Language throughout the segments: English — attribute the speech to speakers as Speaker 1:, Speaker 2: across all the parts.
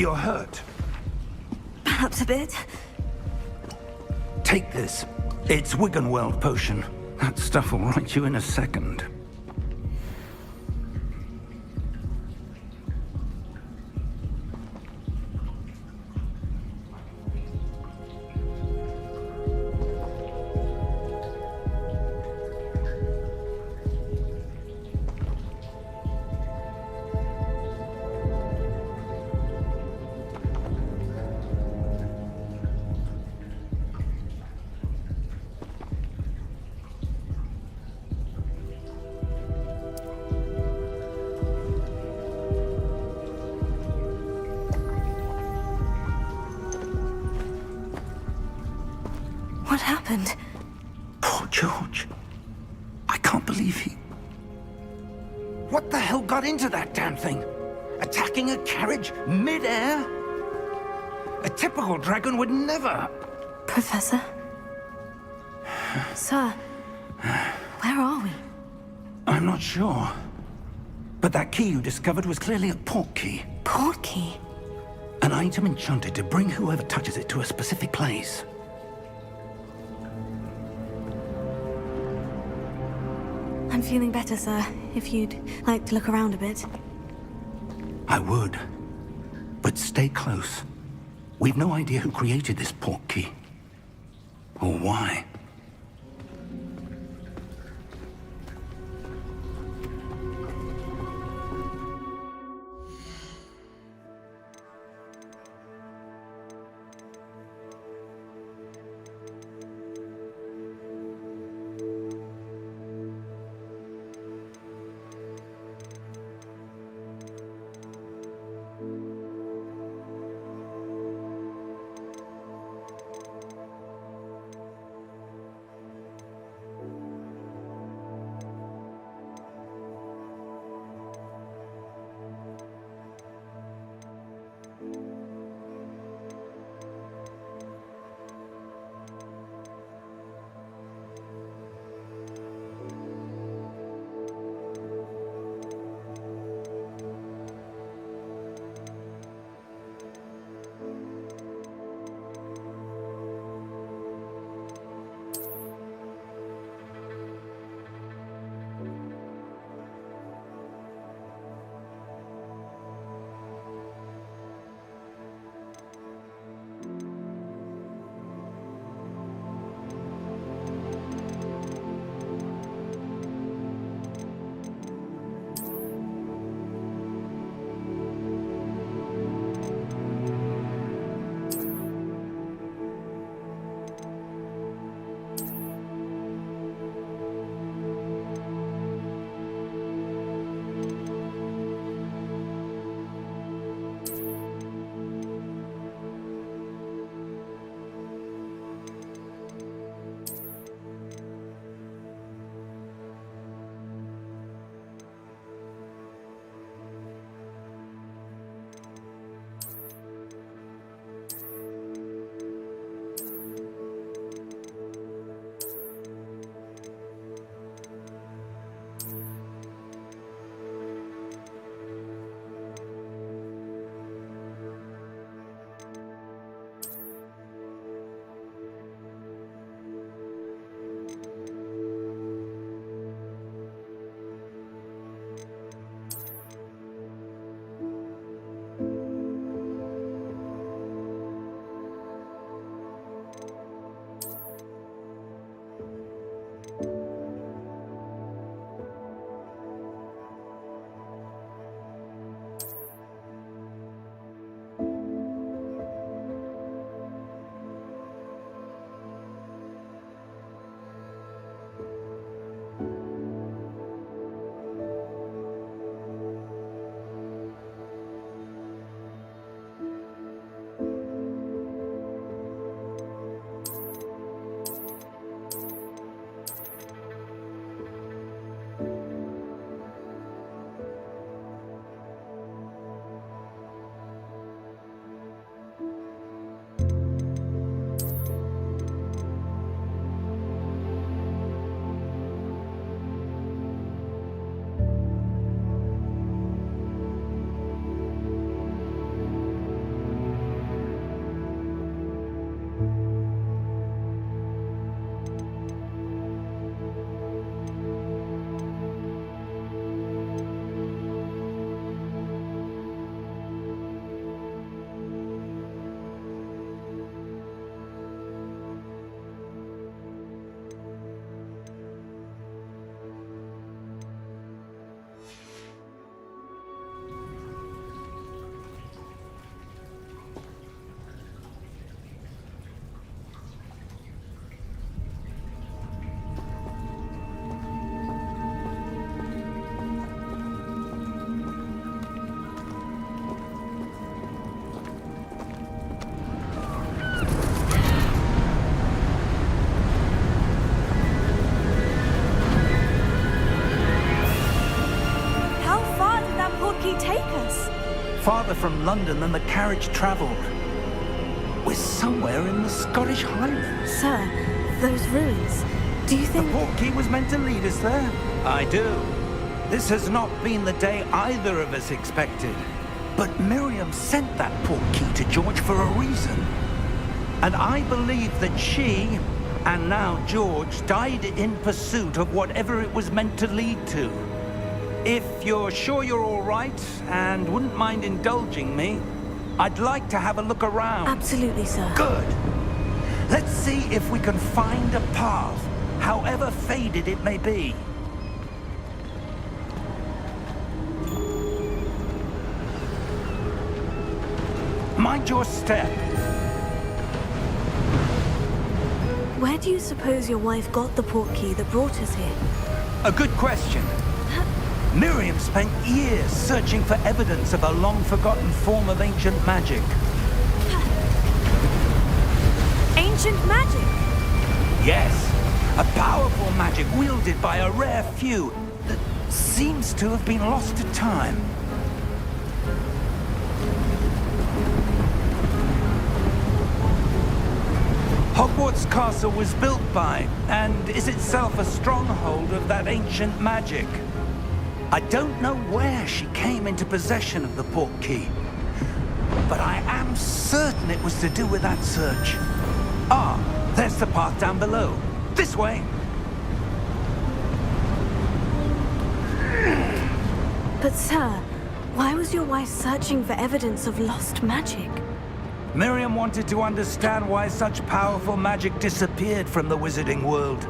Speaker 1: You're hurt.
Speaker 2: Perhaps a bit.
Speaker 1: Take this. It's Wiggenweld potion. That stuff will right you in a second.
Speaker 2: What happened?
Speaker 1: Poor George. I can't believe he... What the hell got into that damn thing? Attacking a carriage mid-air? A typical dragon would never...
Speaker 2: Professor? Sir, where are we?
Speaker 1: I'm not sure. But that key you discovered was clearly a port key.
Speaker 2: Port key?
Speaker 1: An item enchanted to bring whoever touches it to a specific place.
Speaker 2: I'm feeling better, sir. If you'd like to look around a bit.
Speaker 1: I would. But stay close. We've no idea who created this port key. Or why. farther from London than the carriage travelled. We're somewhere in the Scottish Highlands.
Speaker 2: Sir, those ruins. Do you think...
Speaker 1: The Portkey was meant to lead us there? I do. This has not been the day either of us expected. But Miriam sent that Portkey to George for a reason. And I believe that she, and now George, died in pursuit of whatever it was meant to lead to. If you're sure you're all right, and wouldn't mind indulging me, I'd like to have a look around.
Speaker 2: Absolutely, sir.
Speaker 1: Good. Let's see if we can find a path, however faded it may be. Mind your step.
Speaker 2: Where do you suppose your wife got the Portkey that brought us here?
Speaker 1: A good question. Miriam spent years searching for evidence of a long-forgotten form of ancient magic.
Speaker 2: Ancient magic?
Speaker 1: Yes, a powerful magic wielded by a rare few that seems to have been lost to time. Hogwarts Castle was built by, and is itself a stronghold of that ancient magic. I don't know where she came into possession of the Portkey, but I am certain it was to do with that search. Ah, there's the path down below. This way.
Speaker 2: But sir, why was your wife searching for evidence of lost magic?
Speaker 1: Miriam wanted to understand why such powerful magic disappeared from the wizarding world.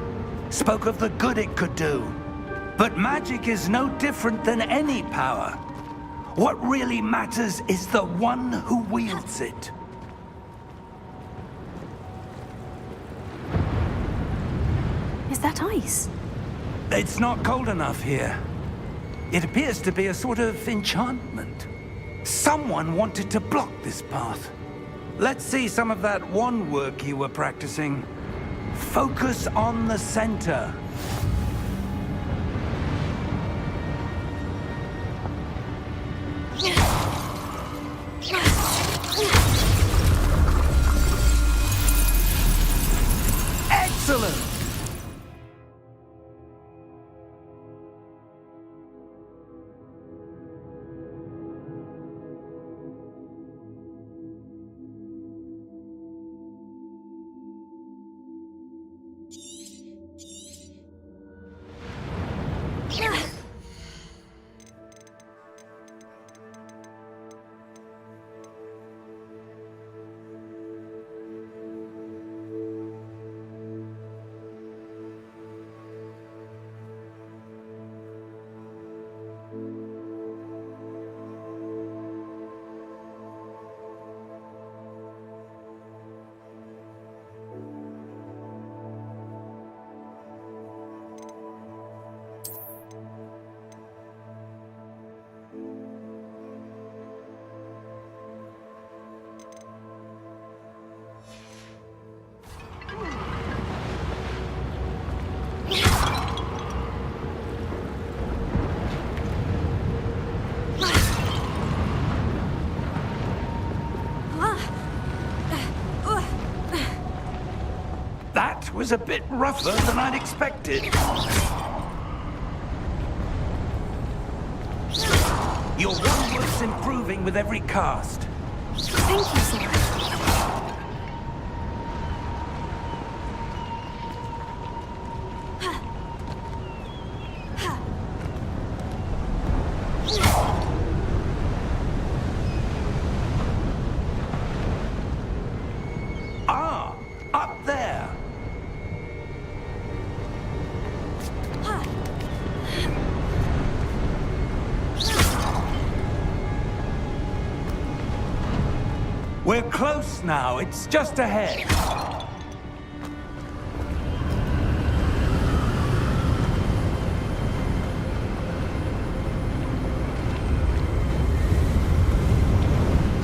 Speaker 1: Spoke of the good it could do. But magic is no different than any power. What really matters is the one who wields it.
Speaker 2: Is that ice?
Speaker 1: It's not cold enough here. It appears to be a sort of enchantment. Someone wanted to block this path. Let's see some of that wand work you were practicing. Focus on the center. Excellent! That was a bit rougher than I'd expected. Your wand's improving with every cast.
Speaker 2: Thank you, sir.
Speaker 1: Ah, up there. We're close now. It's just ahead.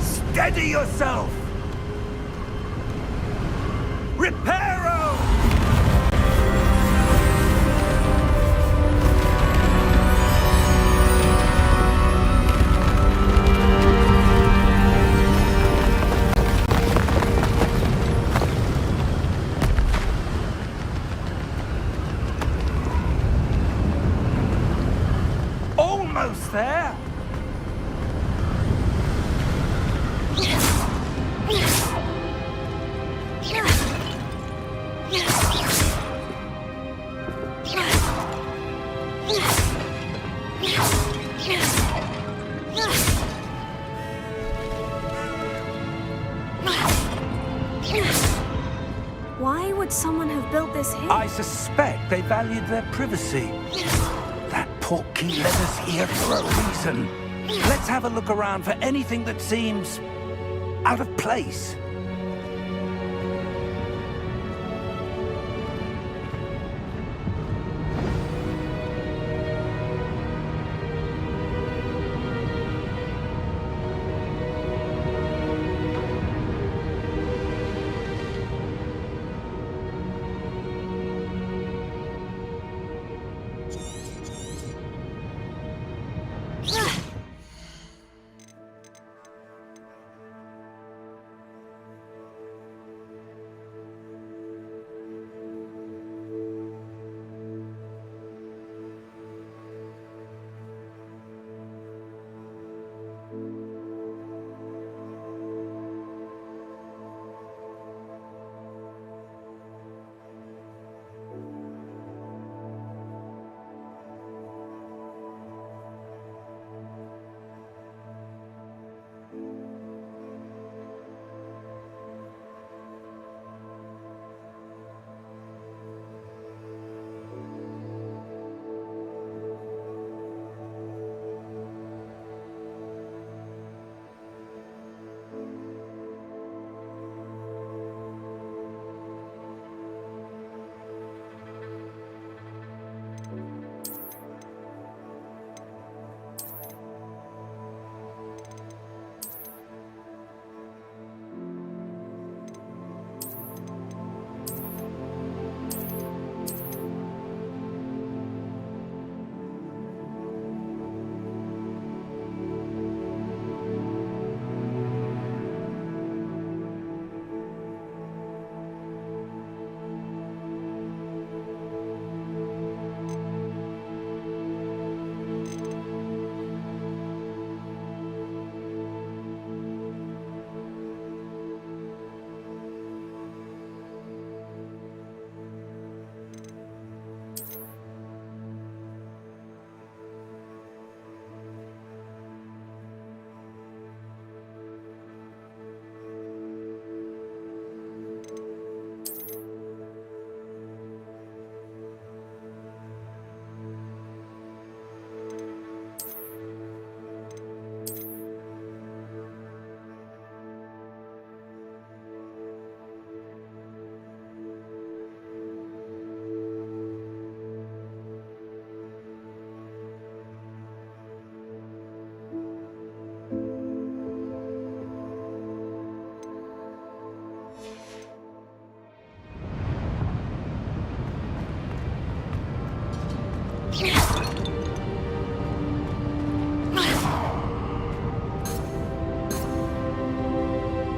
Speaker 1: Steady yourself! Reparo! Almost there.
Speaker 2: Why would someone have built this here?
Speaker 1: I suspect they valued their privacy. That portkey led us here for a reason. Let's have a look around for anything that seems out of place.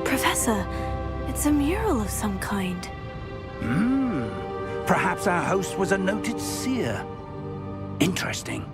Speaker 2: Professor, it's a mural of some kind.
Speaker 1: Perhaps our host was a noted seer. Interesting.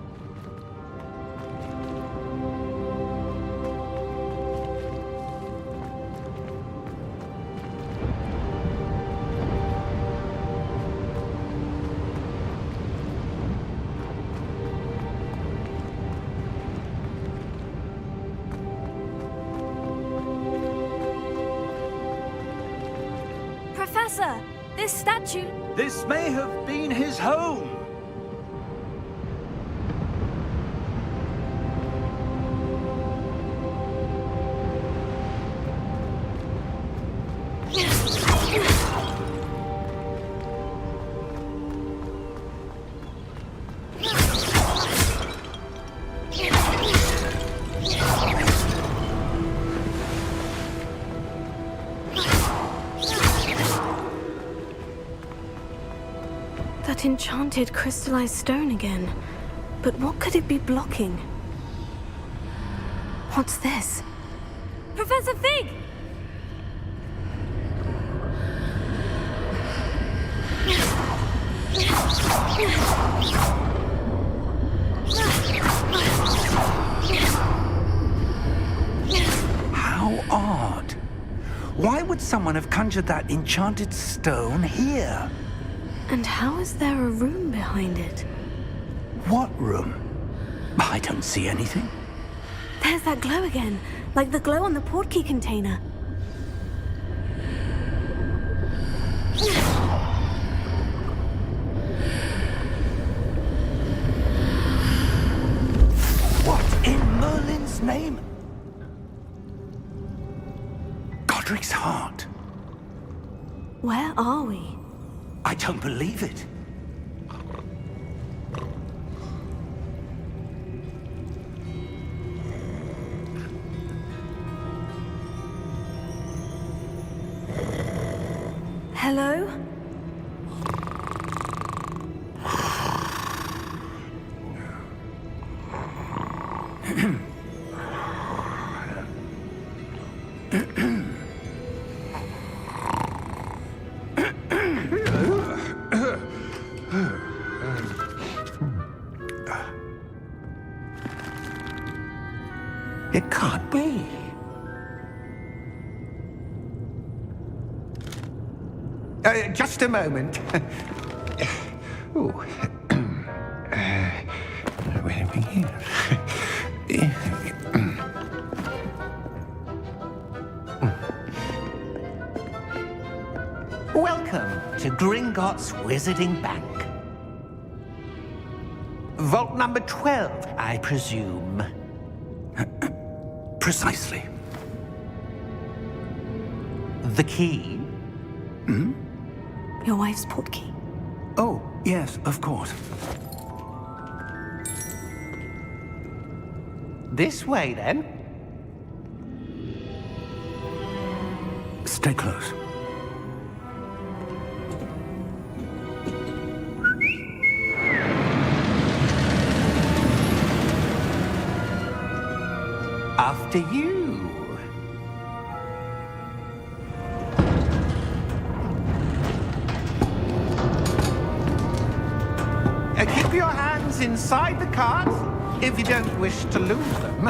Speaker 2: Professor, this statue...
Speaker 1: This may have been his home.
Speaker 2: That enchanted crystallized stone again. But what could it be blocking? What's this? Professor Fig!
Speaker 1: would someone have conjured that enchanted stone here?
Speaker 2: And how is there a room behind it?
Speaker 1: What room? I don't see anything.
Speaker 2: There's that glow again, like the glow on the portkey container.
Speaker 1: What in Merlin's name? Godric's heart.
Speaker 2: Where are we?
Speaker 1: I don't believe it.
Speaker 2: Hello?
Speaker 1: It can't be. Just a moment. Ooh. Where are we here?
Speaker 3: Welcome to Gringotts Wizarding Bank. Vault number 12, I presume.
Speaker 1: Precisely.
Speaker 3: The key?
Speaker 2: Your wife's portkey.
Speaker 1: Oh, yes, of course.
Speaker 3: This way, then.
Speaker 1: Stay close.
Speaker 3: After you. Keep your hands inside the cart if you don't wish to lose them.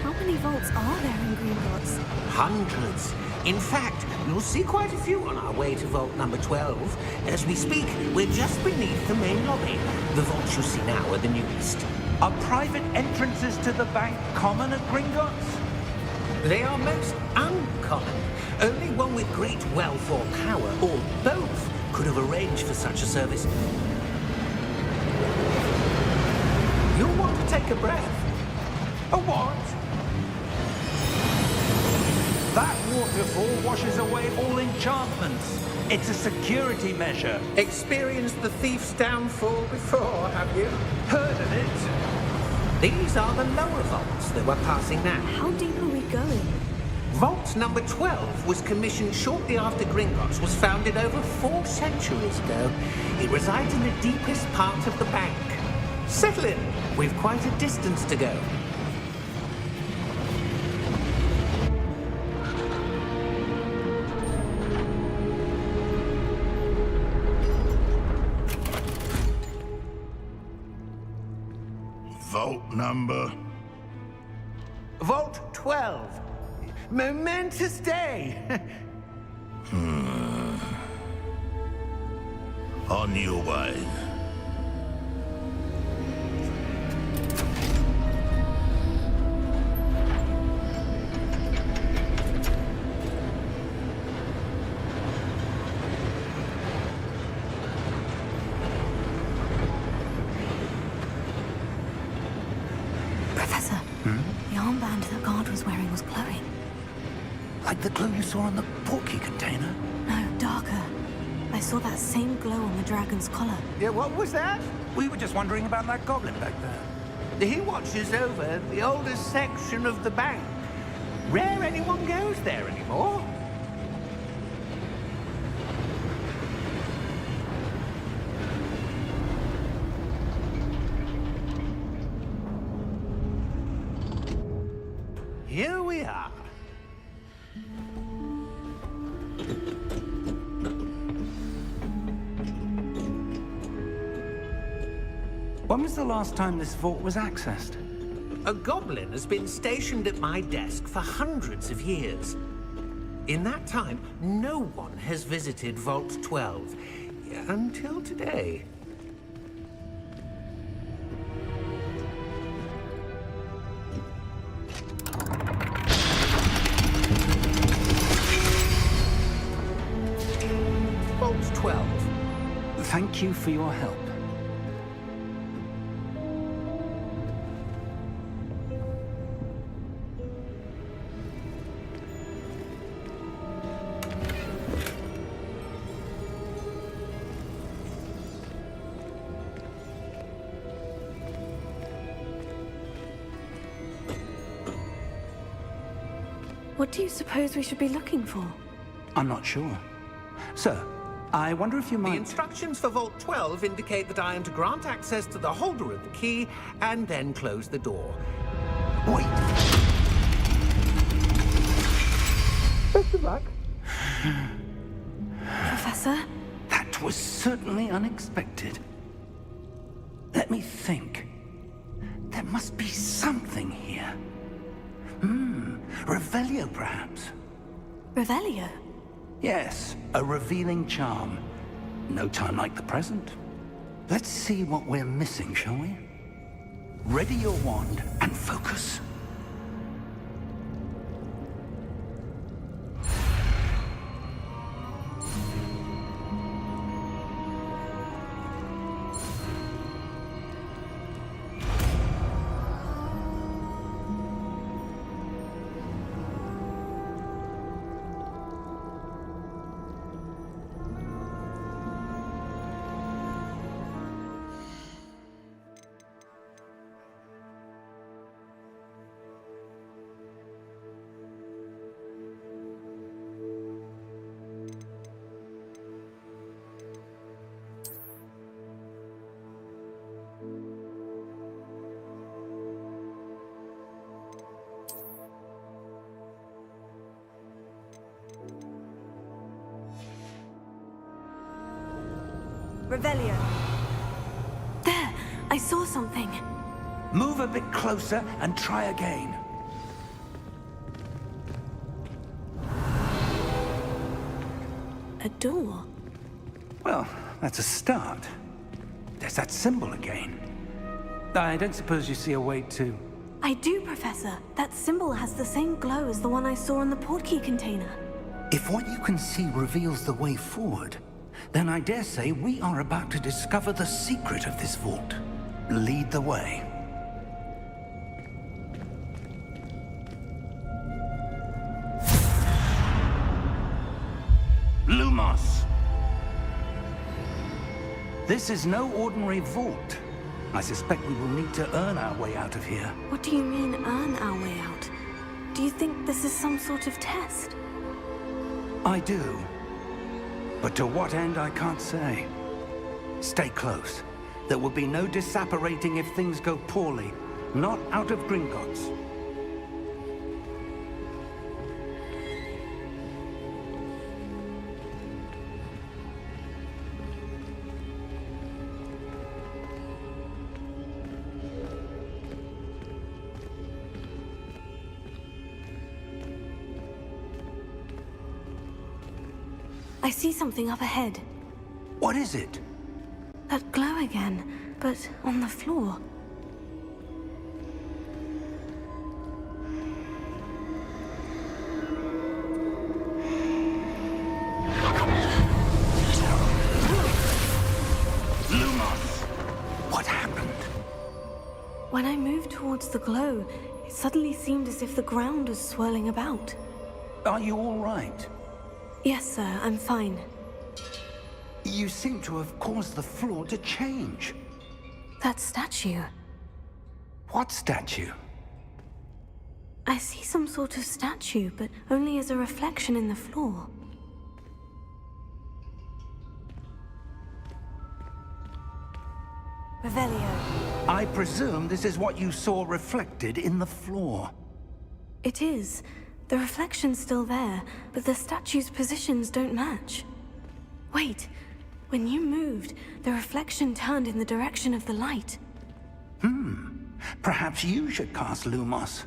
Speaker 2: How many vaults are there in Gringotts?
Speaker 3: Hundreds. In fact, you'll see quite a few on our way to vault number 12. As we speak, we're just beneath the main lobby. The vaults you see now are the newest.
Speaker 1: Are private entrances to the bank common at Gringotts?
Speaker 3: They are most uncommon. Only one with great wealth or power, or both, could have arranged for such a service. You'll want to take a breath.
Speaker 1: A what? That waterfall washes away all enchantments. It's a security measure.
Speaker 3: Experienced the thief's downfall before, have you?
Speaker 1: Heard of it?
Speaker 3: These are the lower vaults that we're passing now.
Speaker 2: How deep are we going?
Speaker 3: Vault number 12 was commissioned shortly after Gringotts was founded over 4 centuries ago. It resides in the deepest part of the bank. Settle in. We've quite a distance to go.
Speaker 4: Vault number?
Speaker 3: Vault 12. Momentous day.
Speaker 4: On your way.
Speaker 2: Professor, the armband that guard was wearing was glowing.
Speaker 1: Like the glow you saw on the portkey container?
Speaker 2: No, darker. I saw that same glow on the dragon's collar.
Speaker 3: Yeah, what was that?
Speaker 1: We were just wondering about that goblin back there.
Speaker 3: He watches over the oldest section of the bank. Rare anyone goes there anymore. Here we are.
Speaker 1: When was the last time this vault was accessed?
Speaker 3: A goblin has been stationed at my desk for hundreds of years. In that time, no one has visited Vault 12. Until today. Vault 12.
Speaker 1: Thank you for your help.
Speaker 2: What do you suppose we should be looking for?
Speaker 1: I'm not sure. Sir, I wonder if you
Speaker 3: The
Speaker 1: might...
Speaker 3: instructions for Vault 12 indicate that I am to grant access to the holder of the key and then close the door.
Speaker 1: Wait!
Speaker 3: Best of luck.
Speaker 2: Professor?
Speaker 1: That was certainly unexpected. Let me think. There must be something here. Revelio, perhaps?
Speaker 2: Revelio?
Speaker 1: Yes, a revealing charm. No time like the present. Let's see what we're missing, shall we? Ready your wand and focus.
Speaker 2: Revelio. There! I saw something.
Speaker 1: Move a bit closer and try again.
Speaker 2: A door.
Speaker 1: Well, that's a start. There's that symbol again. I don't suppose you see a way to...
Speaker 2: I do, Professor. That symbol has the same glow as the one I saw on the portkey container.
Speaker 1: If what you can see reveals the way forward, then I dare say we are about to discover the secret of this vault. Lead the way. Lumos! This is no ordinary vault. I suspect we will need to earn our way out of here.
Speaker 2: What do you mean, earn our way out? Do you think this is some sort of test?
Speaker 1: I do. But to what end, I can't say. Stay close. There will be no disapparating if things go poorly. Not out of Gringotts.
Speaker 2: I see something up ahead.
Speaker 1: What is it?
Speaker 2: That glow again, but on the floor.
Speaker 1: Lumos! What happened?
Speaker 2: When I moved towards the glow, it suddenly seemed as if the ground was swirling about.
Speaker 1: Are you all right?
Speaker 2: Yes, sir, I'm fine.
Speaker 1: You seem to have caused the floor to change.
Speaker 2: That statue.
Speaker 1: What statue?
Speaker 2: I see some sort of statue, but only as a reflection in the floor. Revelio.
Speaker 1: I presume this is what you saw reflected in the floor.
Speaker 2: It is. The reflection's still there, but the statue's positions don't match. Wait, when you moved, the reflection turned in the direction of the light.
Speaker 1: Perhaps you should cast Lumos.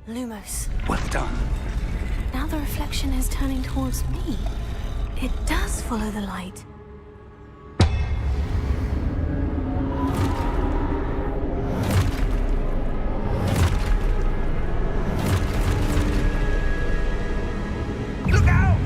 Speaker 2: Lumos.
Speaker 1: Well done.
Speaker 2: Now the reflection is turning towards me. It does follow the light.
Speaker 1: Look out!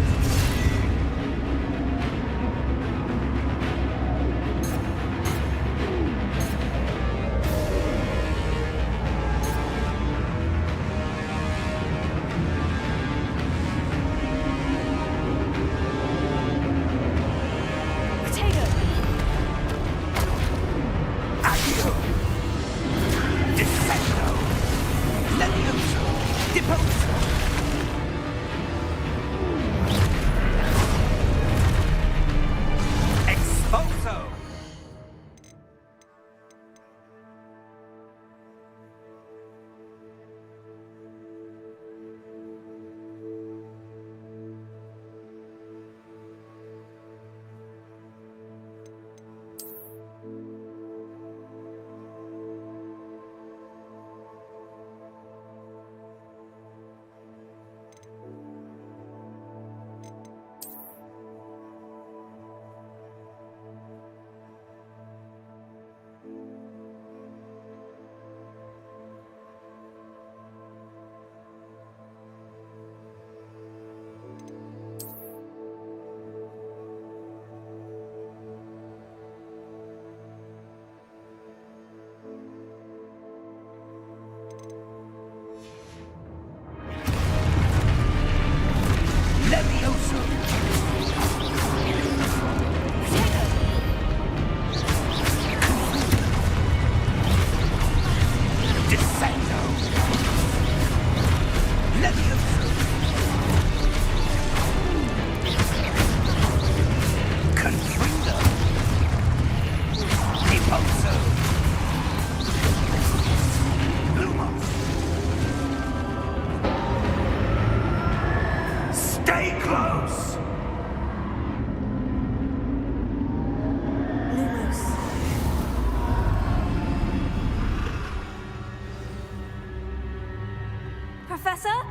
Speaker 2: Professor?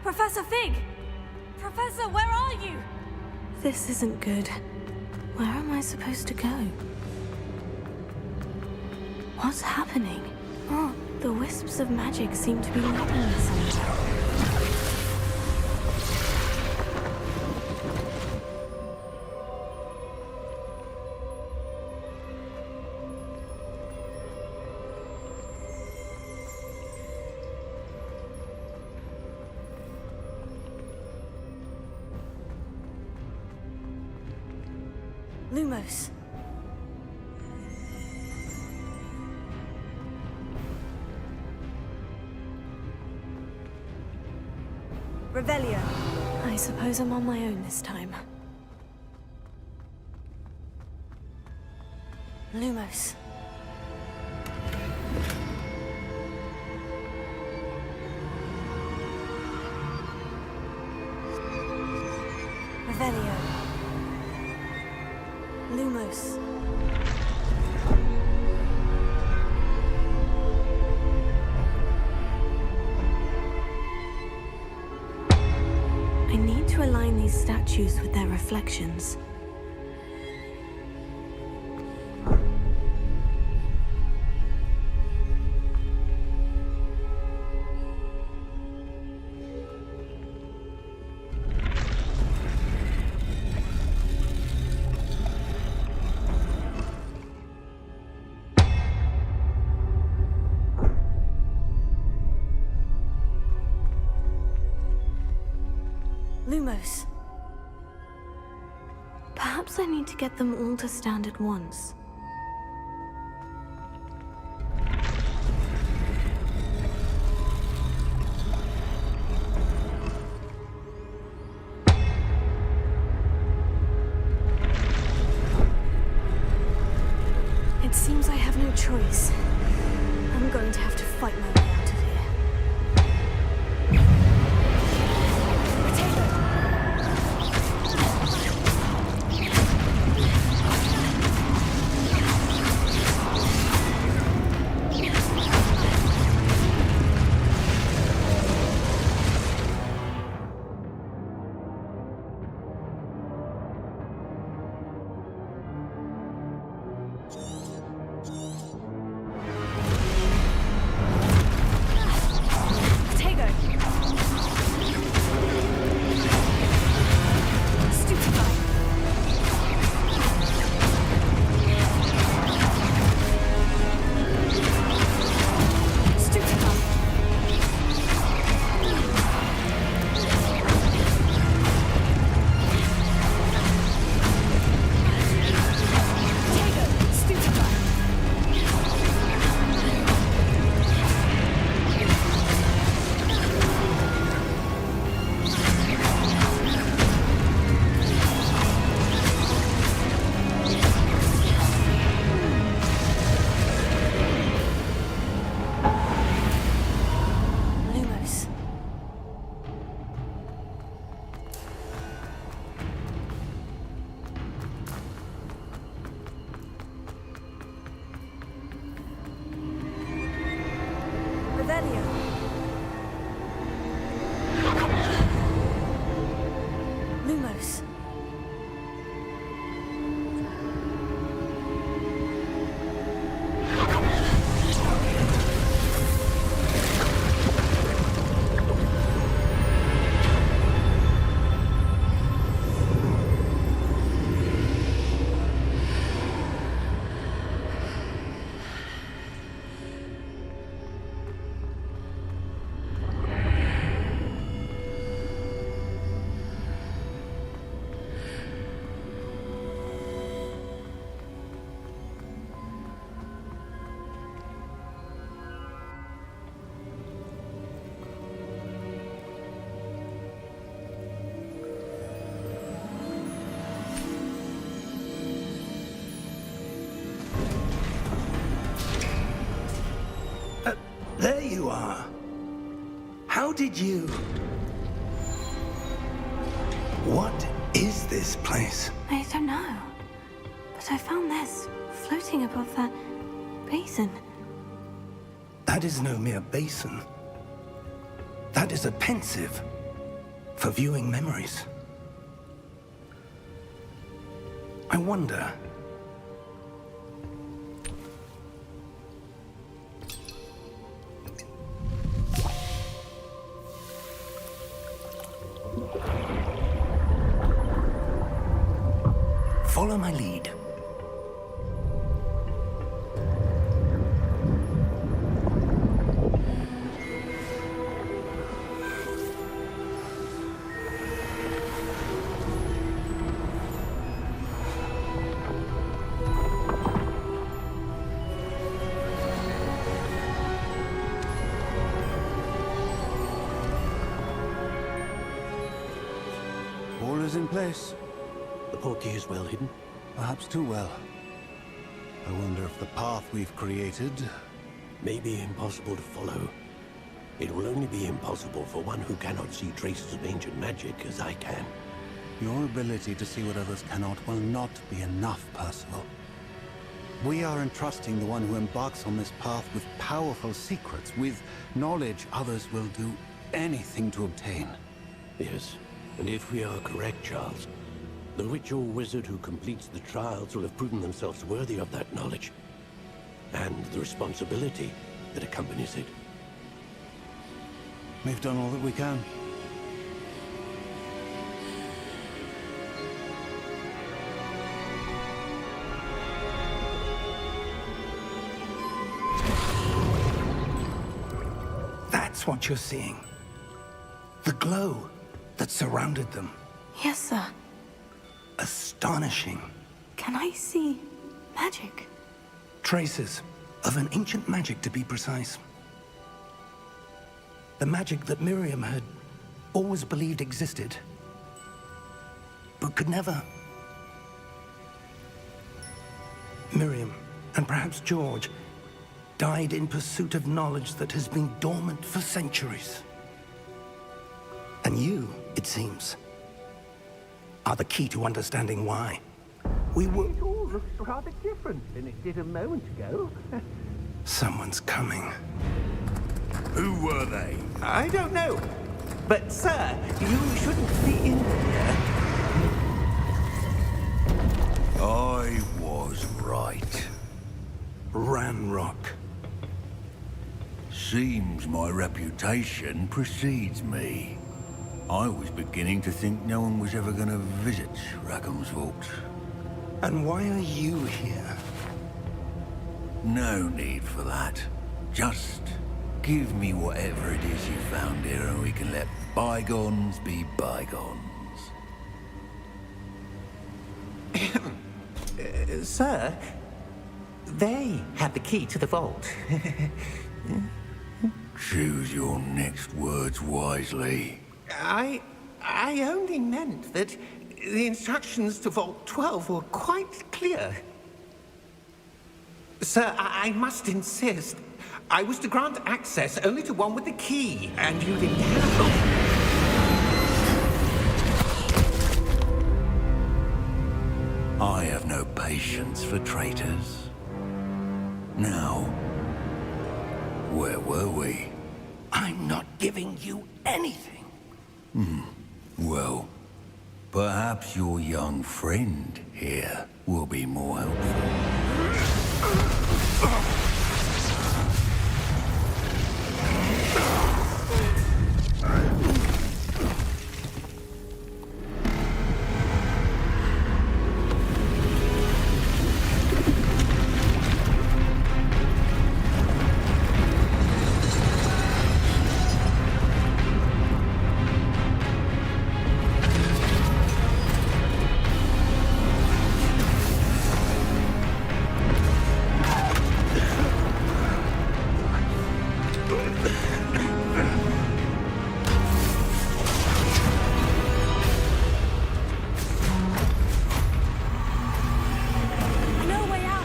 Speaker 2: Professor Fig! Professor, where are you? This isn't good. Where am I supposed to go? What's happening? Oh, the wisps of magic seem to be leading me somewhere. Lumos. Revelio. I suppose I'm on my own this time. Lumos. Revelio. Lumos. I need to align these statues with their reflections. Lumos. Perhaps I need to get them all to stand at once. Revelio. Lumos.
Speaker 1: There you are. How did you... What is this place?
Speaker 2: I don't know. But I found this floating above that basin.
Speaker 1: That is no mere basin. That is a pensive for viewing memories. I wonder... Follow my lead.
Speaker 5: All is in place.
Speaker 6: The portkey is well hidden.
Speaker 5: Perhaps too well. I wonder if the path we've created...
Speaker 6: May be impossible to follow. It will only be impossible for one who cannot see traces of ancient magic as I can.
Speaker 5: Your ability to see what others cannot will not be enough, Percival. We are entrusting the one who embarks on this path with powerful secrets, with knowledge others will do anything to obtain.
Speaker 6: Yes, and if we are correct, Charles, the witch or wizard who completes the trials will have proven themselves worthy of that knowledge, and the responsibility that accompanies it.
Speaker 5: We've done all that we can.
Speaker 1: That's what you're seeing. The glow that surrounded them.
Speaker 2: Yes, sir.
Speaker 1: Astonishing.
Speaker 2: Can I see magic?
Speaker 1: Traces of an ancient magic, to be precise. The magic that Miriam had always believed existed, but could never. Miriam, and perhaps George, died in pursuit of knowledge that has been dormant for centuries. And you, it seems, are the key to understanding why. We were...
Speaker 3: It all looks rather different than it did a moment ago.
Speaker 1: Someone's coming.
Speaker 4: Who were they?
Speaker 3: I don't know. But, sir, you shouldn't be in here.
Speaker 4: I was right.
Speaker 1: Ranrock.
Speaker 4: Seems my reputation precedes me. I was beginning to think no one was ever going to visit Rackham's vault.
Speaker 1: And why are you here?
Speaker 4: No need for that. Just give me whatever it is you found here and we can let bygones be bygones.
Speaker 3: Sir, they had the key to the vault.
Speaker 4: Choose your next words wisely.
Speaker 3: I only meant that the instructions to Vault 12 were quite clear. Sir, I must insist. I was to grant access only to one with the key, and you didn't have
Speaker 4: I have no patience for traitors. Now, where were we?
Speaker 1: I'm not giving you anything.
Speaker 4: Well, perhaps your young friend here will be more helpful.
Speaker 2: No way out!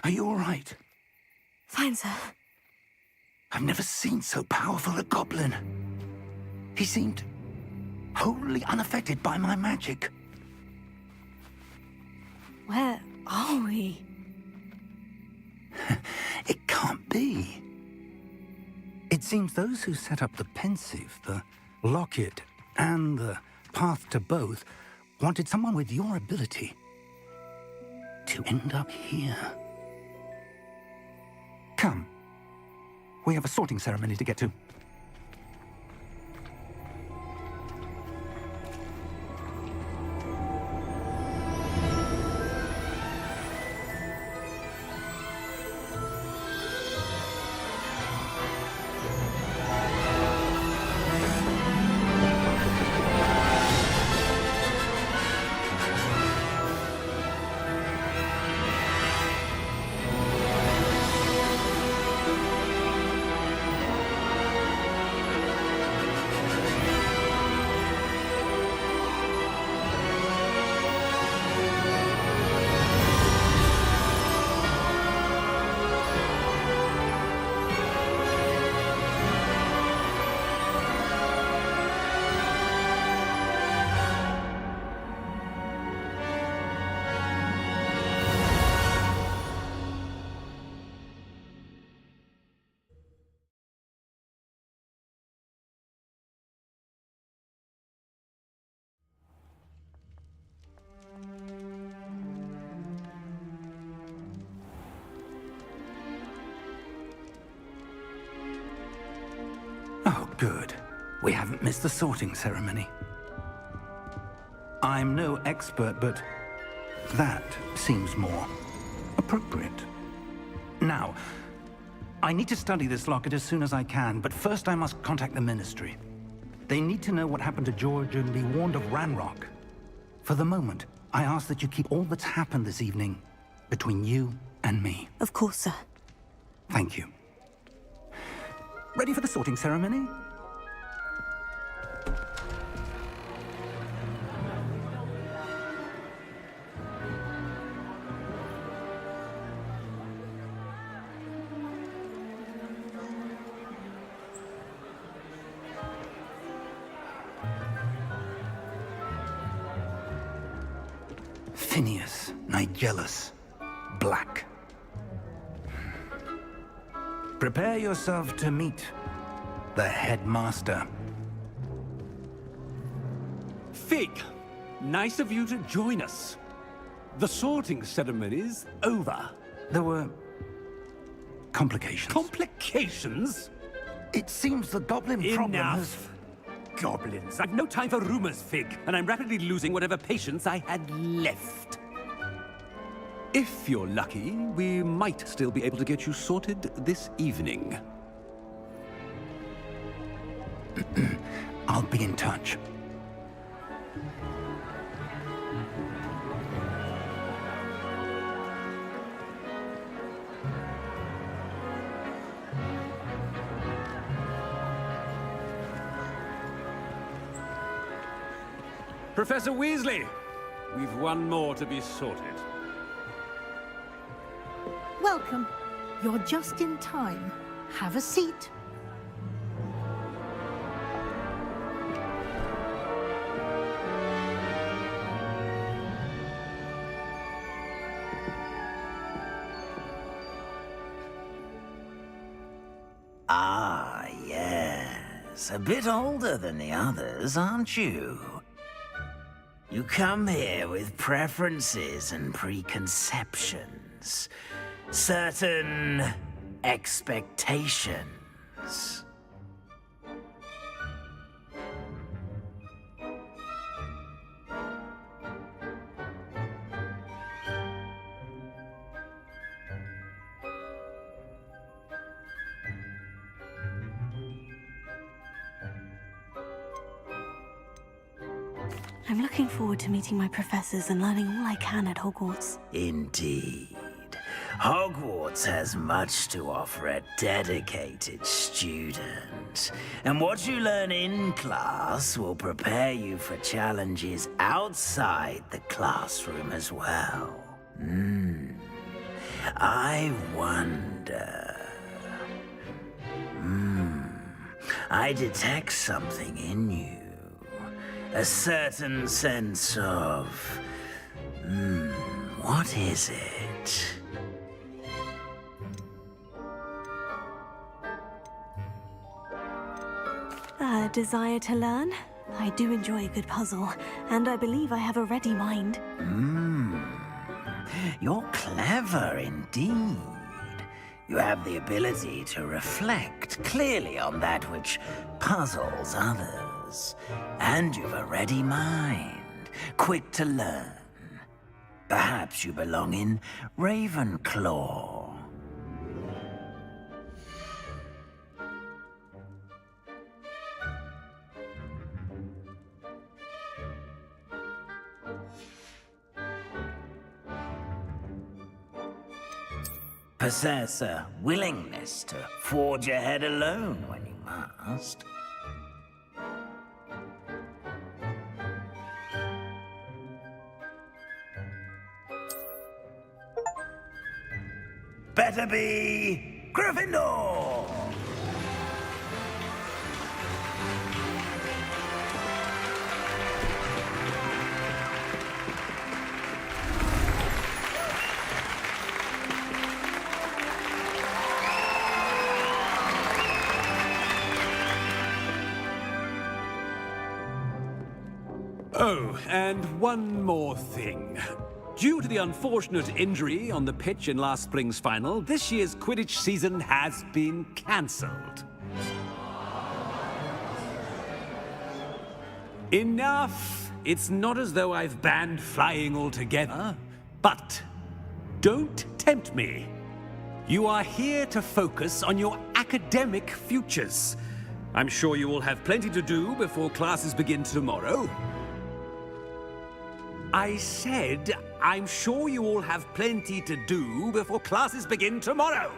Speaker 1: Are you all right?
Speaker 2: Fine, sir.
Speaker 1: I've never seen so powerful a goblin. He seemed wholly unaffected by my magic.
Speaker 2: Where are we?
Speaker 1: It can't be. It seems those who set up the pensive, the locket, and the path to both wanted someone with your ability to end up here. Come. We have a sorting ceremony to get to. Oh, good. We haven't missed the sorting ceremony. I'm no expert, but that seems more appropriate. Now, I need to study this locket as soon as I can, but first I must contact the Ministry. They need to know what happened to George and be warned of Ranrock. For the moment, I ask that you keep all that's happened this evening between you and me.
Speaker 2: Of course, sir.
Speaker 1: Thank you. Ready for the sorting ceremony? Phineas, Nigellus, Black. Prepare yourself to meet the headmaster.
Speaker 7: Fig, nice of you to join us. The sorting ceremony's over.
Speaker 1: There were complications.
Speaker 7: Complications?
Speaker 1: It seems the goblin problem has...
Speaker 7: Enough. Goblins. I've no time for rumors, Fig, and I'm rapidly losing whatever patience I had left. If you're lucky, we might still be able to get you sorted this evening.
Speaker 1: I'll be in touch.
Speaker 7: Professor Weasley, we've one more to be sorted.
Speaker 8: Welcome. You're just in time. Have a seat.
Speaker 1: Ah, yes. A bit older than the others, aren't you? You come here with preferences and preconceptions. Certain expectations.
Speaker 2: I'm looking forward to meeting my professors and learning all I can at Hogwarts.
Speaker 1: Indeed. Hogwarts has much to offer a dedicated student. And what you learn in class will prepare you for challenges outside the classroom as well. I wonder... I detect something in you. A certain sense of... what is it?
Speaker 2: A desire to learn? I do enjoy a good puzzle, and I believe I have a ready mind.
Speaker 1: You're clever indeed. You have the ability to reflect clearly on that which puzzles others. And you've a ready mind, quick to learn. Perhaps you belong in Ravenclaw. Possess a willingness to forge ahead alone when you must. Better be Gryffindor!
Speaker 7: Oh, and one more thing. Due to the unfortunate injury on the pitch in last spring's final, this year's Quidditch season has been cancelled. Enough! It's not as though I've banned flying altogether, but don't tempt me. You are here to focus on your academic futures. I'm sure you will have plenty to do before classes begin tomorrow. I said, I'm sure you all have plenty to do before classes begin tomorrow.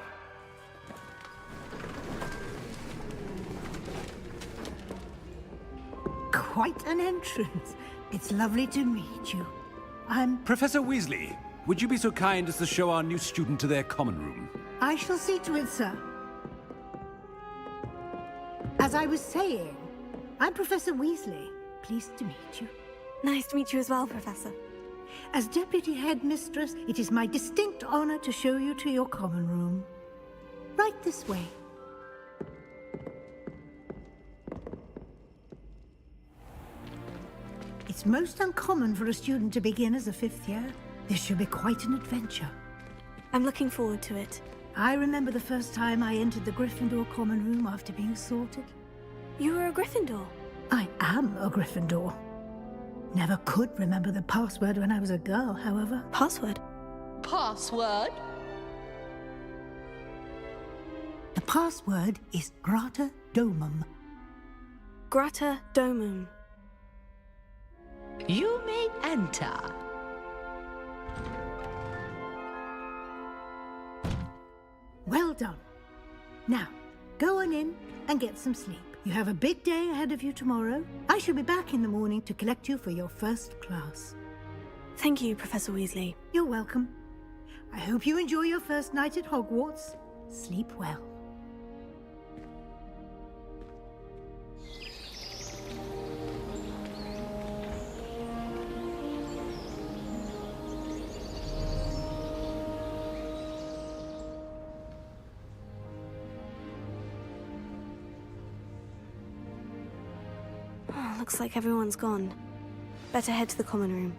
Speaker 8: Quite an entrance. It's lovely to meet you.
Speaker 7: Professor Weasley, would you be so kind as to show our new student to their common room?
Speaker 8: I shall see to it, sir. As I was saying, I'm Professor Weasley. Pleased to meet you.
Speaker 2: Nice to meet you as well, Professor.
Speaker 8: As Deputy Headmistress, it is my distinct honor to show you to your common room. Right this way. It's most uncommon for a student to begin as a fifth year. This should be quite an adventure.
Speaker 2: I'm looking forward to it.
Speaker 8: I remember the first time I entered the Gryffindor common room after being sorted.
Speaker 2: You were a Gryffindor?
Speaker 8: I am a Gryffindor. Never could remember the password when I was a girl, however.
Speaker 2: Password?
Speaker 9: Password?
Speaker 8: The password is Grata Domum.
Speaker 2: Grata Domum.
Speaker 9: You may enter.
Speaker 8: Well done. Now, go on in and get some sleep. You have a big day ahead of you tomorrow. I shall be back in the morning to collect you for your first class.
Speaker 2: Thank you, Professor Weasley.
Speaker 8: You're welcome. I hope you enjoy your first night at Hogwarts. Sleep well.
Speaker 2: Oh, looks like everyone's gone. Better head to the common room.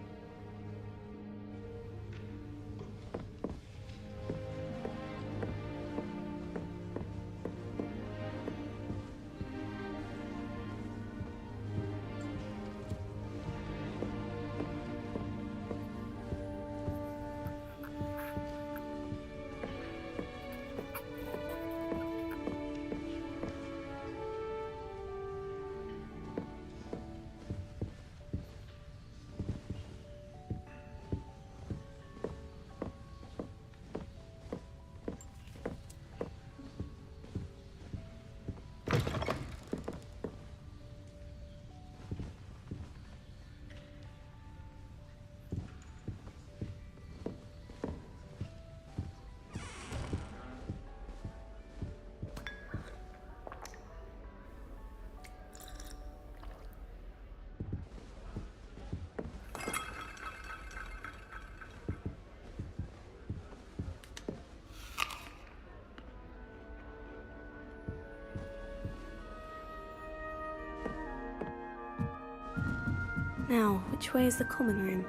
Speaker 2: Now, which way is the common room?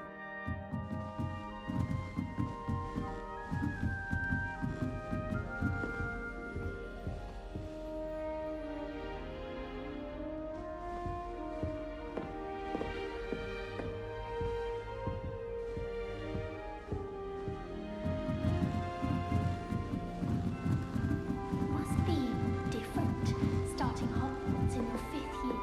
Speaker 10: Must be different, starting Hogwarts in your 5th year.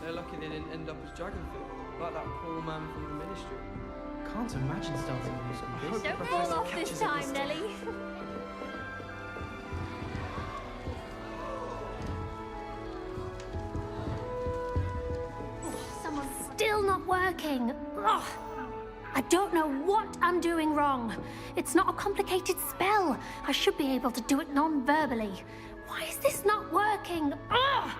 Speaker 11: They're lucky they didn't end up as Dragonfield, like that poor man from the Ministry. Can't imagine starting a new school this.
Speaker 10: Don't fall off this time, Nelly. Someone's still not working. Ugh. I don't know what I'm doing wrong. It's not a complicated spell. I should be able to do it non-verbally. Why is this not working? Ugh.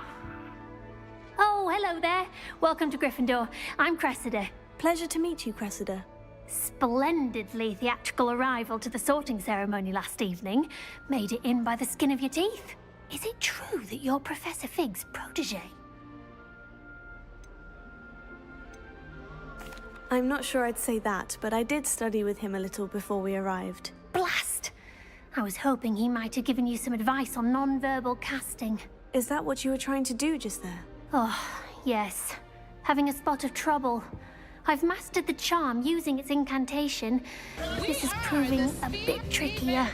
Speaker 10: Oh, hello there. Welcome to Gryffindor. I'm Cressida.
Speaker 2: Pleasure to meet you, Cressida.
Speaker 10: Splendidly theatrical arrival to the sorting ceremony last evening. Made it in by the skin of your teeth. Is it true that you're Professor Fig's protege?
Speaker 2: I'm not sure I'd say that, but I did study with him a little before we arrived.
Speaker 10: Blast! I was hoping he might have given you some advice on non-verbal casting.
Speaker 2: Is that what you were trying to do just there?
Speaker 10: Oh, yes. Having a spot of trouble. I've mastered the charm using its incantation. This is proving a bit trickier.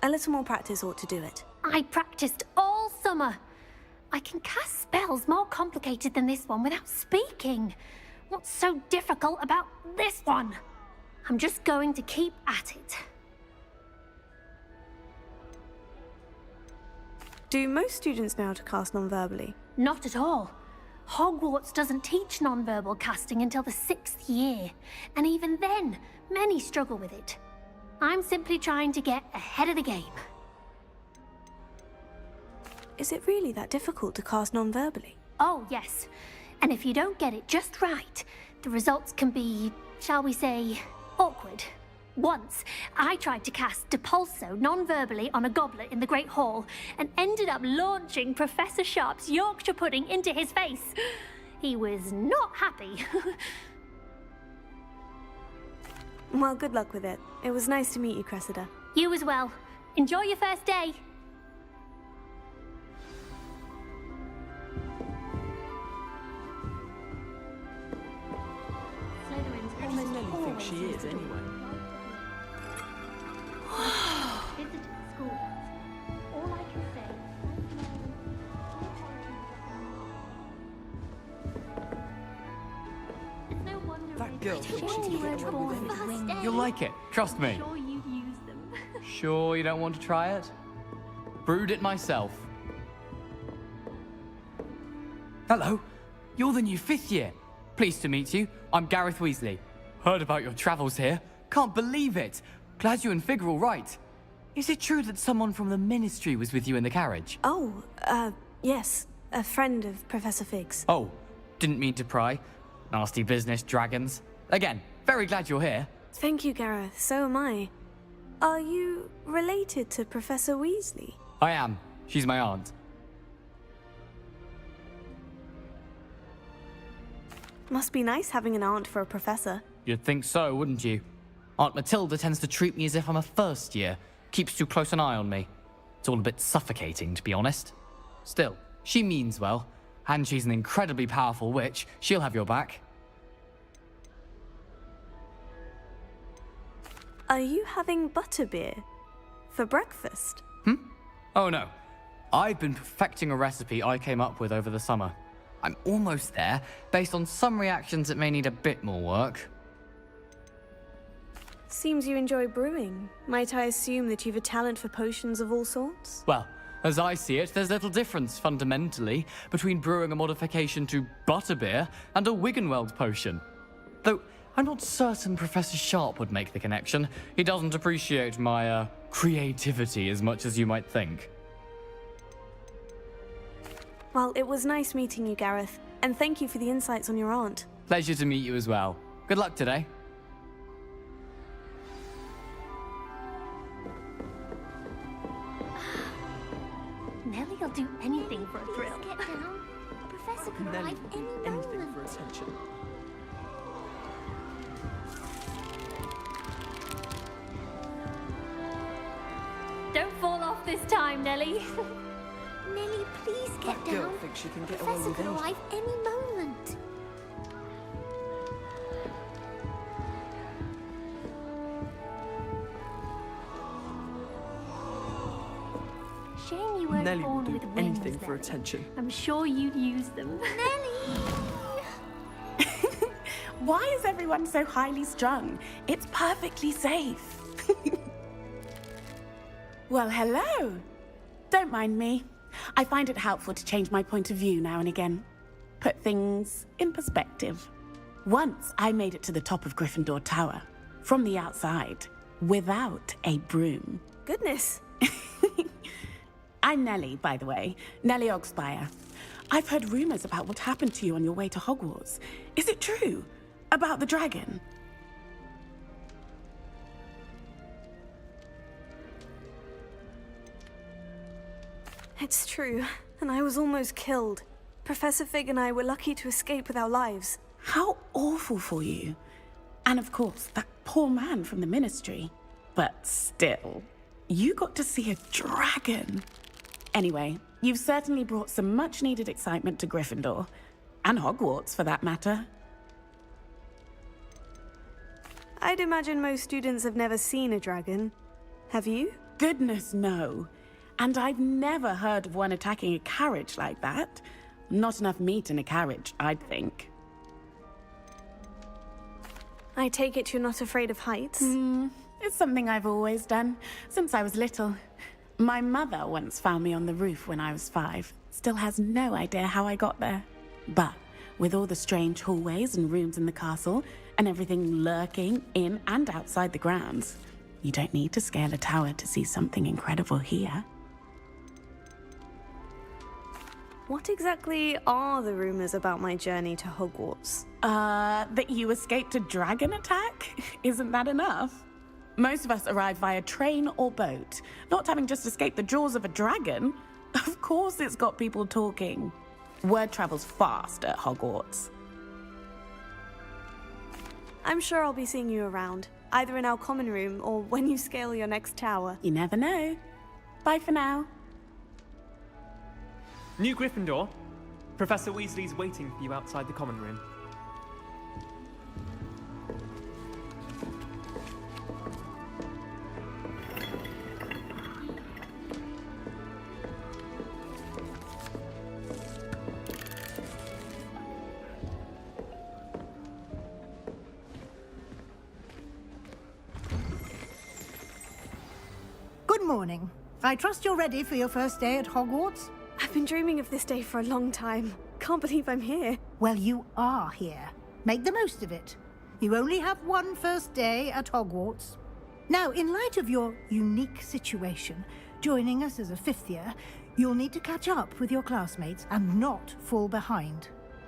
Speaker 2: A little more practice ought to do it.
Speaker 10: I practiced all summer. I can cast spells more complicated than this one without speaking. What's so difficult about this one? I'm just going to keep at it.
Speaker 2: Do most students know how to cast non-verbally?
Speaker 10: Not at all. Hogwarts doesn't teach non-verbal casting until the 6th year, and even then, many struggle with it. I'm simply trying to get ahead of the game.
Speaker 2: Is it really that difficult to cast non-verbally?
Speaker 10: Oh, yes. And if you don't get it just right, the results can be, shall we say, awkward. Once, I tried to cast Depulso non-verbally on a goblet in the Great Hall and ended up launching Professor Sharp's Yorkshire pudding into his face. He was not happy.
Speaker 2: Well, good luck with it. It was nice to meet you, Cressida.
Speaker 10: You as well. Enjoy your first day.
Speaker 11: Who does Nelly think she is, anyway?
Speaker 10: Visited the school. All I can say.
Speaker 11: That girl thinks she
Speaker 10: Sure
Speaker 11: can
Speaker 10: you
Speaker 11: get
Speaker 10: were
Speaker 11: away with
Speaker 10: born with
Speaker 11: anything.
Speaker 10: wings.
Speaker 12: You'll like it, trust me.
Speaker 10: Sure you use them.
Speaker 12: Sure you don't want to try it? Brewed it myself. Hello, you're the new 5th year. Pleased to meet you. I'm Gareth Weasley. Heard about your travels here. Can't believe it. Glad you and Fig are all right. Is it true that someone from the Ministry was with you in the carriage?
Speaker 2: Oh, yes. A friend of Professor Fig's.
Speaker 12: Oh, didn't mean to pry. Nasty business, dragons. Again, very glad you're here.
Speaker 2: Thank you, Gareth. So am I. Are you related to Professor Weasley?
Speaker 12: I am. She's my aunt.
Speaker 2: Must be nice having an aunt for a professor.
Speaker 12: You'd think so, wouldn't you? Aunt Matilda tends to treat me as if I'm a first year. Keeps too close an eye on me. It's all a bit suffocating, to be honest. Still, she means well. And she's an incredibly powerful witch. She'll have your back.
Speaker 2: Are you having butterbeer for breakfast?
Speaker 12: Oh no. I've been perfecting a recipe I came up with over the summer. I'm almost there, based on some reactions that may need a bit more work.
Speaker 2: Seems you enjoy brewing. Might I assume that you've a talent for potions of all sorts?
Speaker 12: Well, as I see it, there's little difference, fundamentally, between brewing a modification to butterbeer and a Wiggenweld potion. Though, I'm not certain Professor Sharp would make the connection. He doesn't appreciate my, creativity as much as you might think.
Speaker 2: Well, it was nice meeting you, Gareth. And thank you for the insights on your aunt.
Speaker 12: Pleasure to meet you as well. Good luck today.
Speaker 10: Nellie will do anything for a thrill.
Speaker 2: Get down. Professor could
Speaker 11: Nellie
Speaker 2: arrive
Speaker 11: will do
Speaker 2: any
Speaker 11: anything
Speaker 2: moment.
Speaker 11: for attention.
Speaker 10: Don't fall off this time, Nellie.
Speaker 2: Nellie, please get
Speaker 11: That girl
Speaker 2: down.
Speaker 11: thinks she can get away
Speaker 2: Professor
Speaker 11: with
Speaker 2: could
Speaker 11: anything.
Speaker 2: arrive any moment.
Speaker 10: Shame you weren't
Speaker 11: Nellie will
Speaker 10: born
Speaker 11: do
Speaker 10: with wings.
Speaker 11: anything for
Speaker 10: then.
Speaker 11: attention.
Speaker 10: I'm sure you'd use them.
Speaker 2: Nellie!
Speaker 13: Why is everyone so highly strung? It's perfectly safe. Well, hello. Don't mind me. I find it helpful to change my point of view now and again. Put things in perspective. Once I made it to the top of Gryffindor Tower, from the outside, without a broom.
Speaker 2: Goodness.
Speaker 13: I'm Nellie, by the way. Nellie Ogspire. I've heard rumors about what happened to you on your way to Hogwarts. Is it true? About the dragon?
Speaker 2: It's true, and I was almost killed. Professor Fig and I were lucky to escape with our lives.
Speaker 13: How awful for you. And of course, that poor man from the Ministry. But still, you got to see a dragon. Anyway, you've certainly brought some much-needed excitement to Gryffindor. And Hogwarts, for that matter.
Speaker 2: I'd imagine most students have never seen a dragon. Have you?
Speaker 13: Goodness, no. And I've never heard of one attacking a carriage like that. Not enough meat in a carriage, I'd think.
Speaker 2: I take it you're not afraid of heights?
Speaker 13: It's something I've always done, since I was little. My mother once found me on the roof when I was 5. Still has no idea how I got there. But with all the strange hallways and rooms in the castle, and everything lurking in and outside the grounds, you don't need to scale a tower to see something incredible here.
Speaker 2: What exactly are the rumors about my journey to Hogwarts?
Speaker 13: That you escaped a dragon attack? Isn't that enough? Most of us arrive via train or boat, not having just escaped the jaws of a dragon. Of course it's got people talking. Word travels fast at Hogwarts.
Speaker 2: I'm sure I'll be seeing you around, either in our common room or when you scale your next tower.
Speaker 13: You never know. Bye for now.
Speaker 11: New Gryffindor, Professor Weasley's waiting for you outside the common room.
Speaker 8: morning. I trust you're ready for your first day at Hogwarts?
Speaker 2: I've been dreaming of this day for a long time. Can't believe I'm here.
Speaker 8: Well, you are here. Make the most of it. You only have one first day at Hogwarts. Now, in light of your unique situation, joining us as a fifth year, you'll need to catch up with your classmates and not fall behind.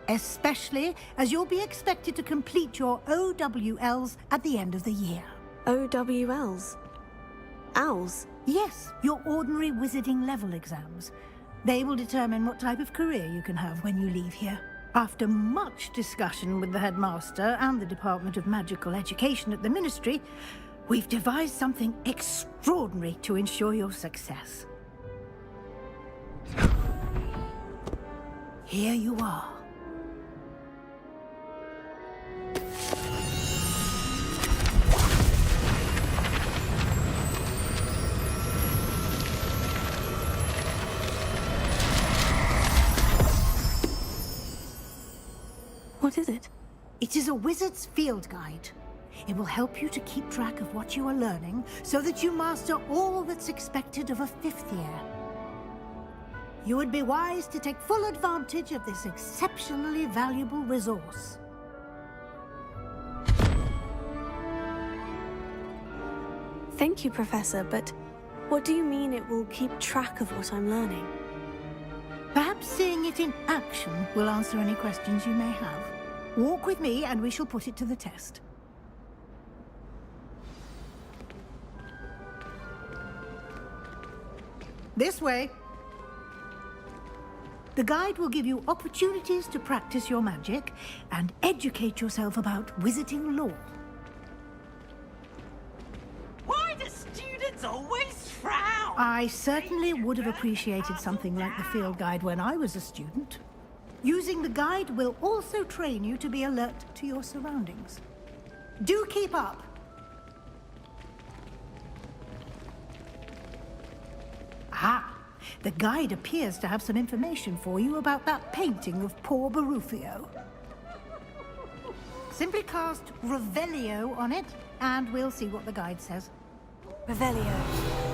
Speaker 8: Especially as you'll be expected to complete your OWLs at the end of the year.
Speaker 2: OWLs? Owls?
Speaker 8: Yes, your ordinary wizarding level exams. They will determine what type of career you can have when you leave here. After much discussion with the headmaster and the Department of Magical Education at the Ministry, we've devised something extraordinary to ensure your success. Here you are.
Speaker 2: What is it?
Speaker 8: It is a wizard's field guide. It will help you to keep track of what you are learning so that you master all that's expected of a fifth year. You would be wise to take full advantage of this exceptionally valuable resource.
Speaker 2: Thank you, Professor, but what do you mean it will keep track of what I'm learning?
Speaker 8: Perhaps seeing it in action will answer any questions you may have. Walk with me and we shall put it to the test. This way. The guide will give you opportunities to practice your magic and educate yourself about wizarding lore.
Speaker 14: Why do students always frown?
Speaker 8: I certainly would have appreciated something like the field guide when I was a student. Using the guide will also train you to be alert to your surroundings. Do keep up! Ah, the guide appears to have some information for you about that painting of poor Barufio. Simply cast Revelio on it, and we'll see what the guide says.
Speaker 2: Revelio.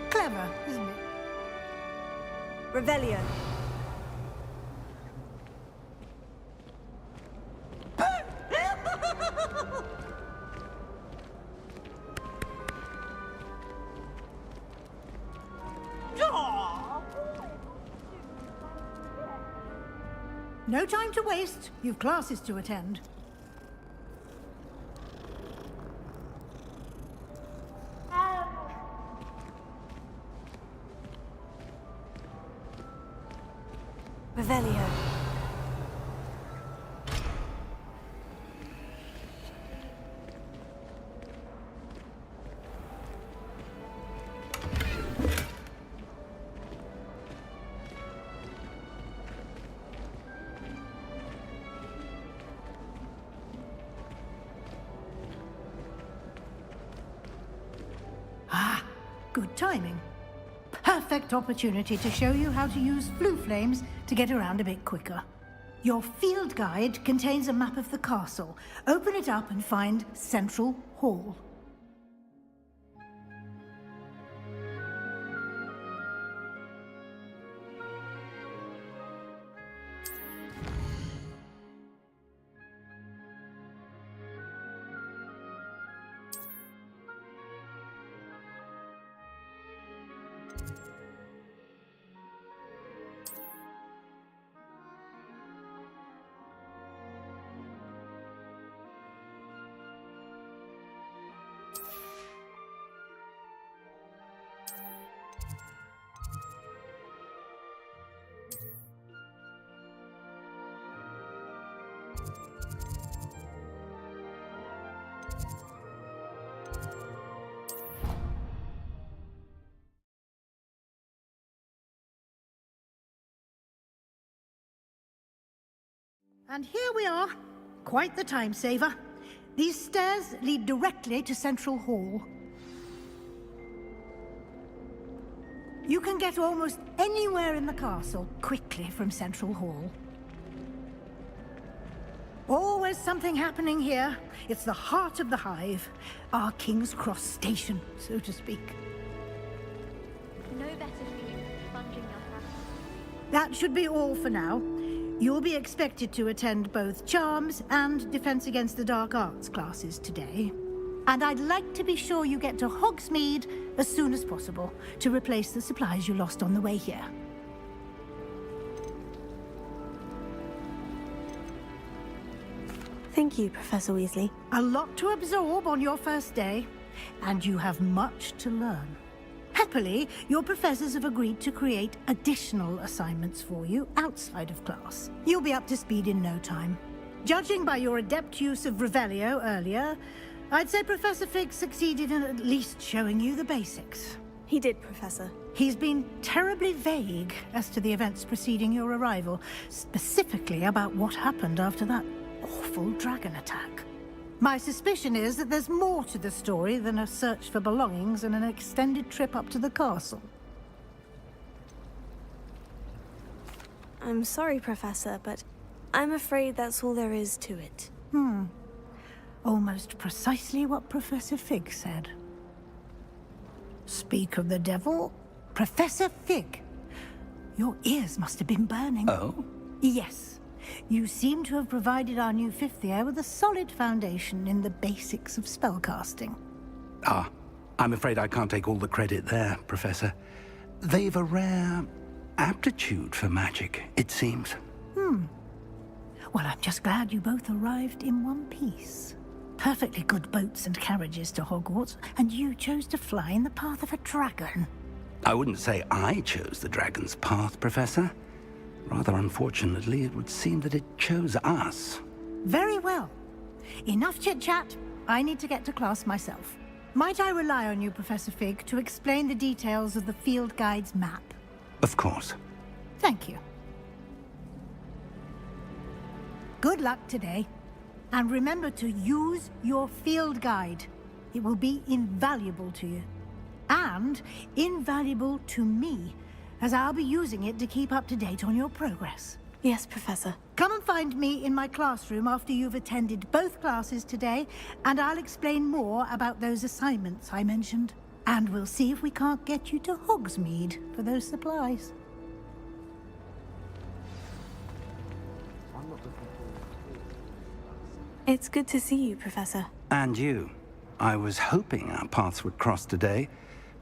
Speaker 8: Clever, isn't it?
Speaker 2: Revelio.
Speaker 8: No time to waste. You've classes to attend.
Speaker 2: Revelio.
Speaker 8: Ah, good timing. Perfect opportunity to show you how to use flue flames to get around a bit quicker. Your field guide contains a map of the castle. Open it up and find Central Hall. And here we are. Quite the time saver. These stairs lead directly to Central Hall. You can get almost anywhere in the castle quickly from Central Hall. Always something happening here. It's the heart of the Hive. Our King's Cross station, so to speak.
Speaker 10: No better for you, sponging your practice.
Speaker 8: That should be all for now. You'll be expected to attend both Charms and Defense Against the Dark Arts classes today. And I'd like to be sure you get to Hogsmeade as soon as possible to replace the supplies you lost on the way here.
Speaker 2: Thank you, Professor Weasley.
Speaker 8: A lot to absorb on your first day, and you have much to learn. Happily, your professors have agreed to create additional assignments for you outside of class. You'll be up to speed in no time. Judging by your adept use of Revelio earlier, I'd say Professor Fig succeeded in at least showing you the basics.
Speaker 2: He did, Professor.
Speaker 8: He's been terribly vague as to the events preceding your arrival, specifically about what happened after that awful dragon attack. My suspicion is that there's more to the story than a search for belongings and an extended trip up to the castle.
Speaker 2: I'm sorry, Professor, but I'm afraid that's all there is to it.
Speaker 8: Almost precisely what Professor Fig said. Speak of the devil, Professor Fig. Your ears must have been burning.
Speaker 1: Oh?
Speaker 8: Yes. You seem to have provided our new fifth year with a solid foundation in the basics of spellcasting.
Speaker 1: Ah, I'm afraid I can't take all the credit there, Professor. They've a rare aptitude for magic, it seems.
Speaker 8: Well, I'm just glad you both arrived in one piece. Perfectly good boats and carriages to Hogwarts, and you chose to fly in the path of a dragon.
Speaker 1: I wouldn't say I chose the dragon's path, Professor. Rather unfortunately, it would seem that it chose us.
Speaker 8: Very well. Enough chit-chat. I need to get to class myself. Might I rely on you, Professor Fig, to explain the details of the field guide's map?
Speaker 1: Of course.
Speaker 8: Thank you. Good luck today. And remember to use your field guide. It will be invaluable to you. And invaluable to me, as I'll be using it to keep up to date on your progress.
Speaker 2: Yes, Professor.
Speaker 8: Come and find me in my classroom after you've attended both classes today, and I'll explain more about those assignments I mentioned. And we'll see if we can't get you to Hogsmeade for those supplies.
Speaker 2: It's good to see you, Professor.
Speaker 1: And you. I was hoping our paths would cross today,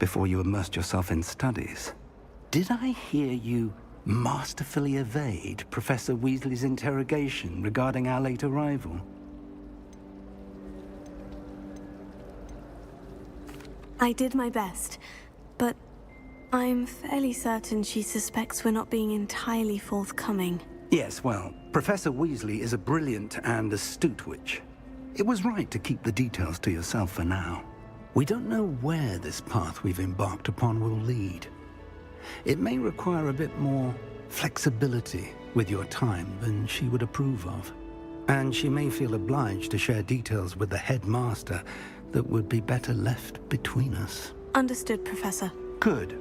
Speaker 1: before you immersed yourself in studies. Did I hear you masterfully evade Professor Weasley's interrogation regarding our late arrival?
Speaker 2: I did my best, but I'm fairly certain she suspects we're not being entirely forthcoming.
Speaker 1: Yes, well, Professor Weasley is a brilliant and astute witch. It was right to keep the details to yourself for now. We don't know where this path we've embarked upon will lead. It may require a bit more flexibility with your time than she would approve of. And she may feel obliged to share details with the headmaster that would be better left between us.
Speaker 2: Understood, Professor.
Speaker 1: Good.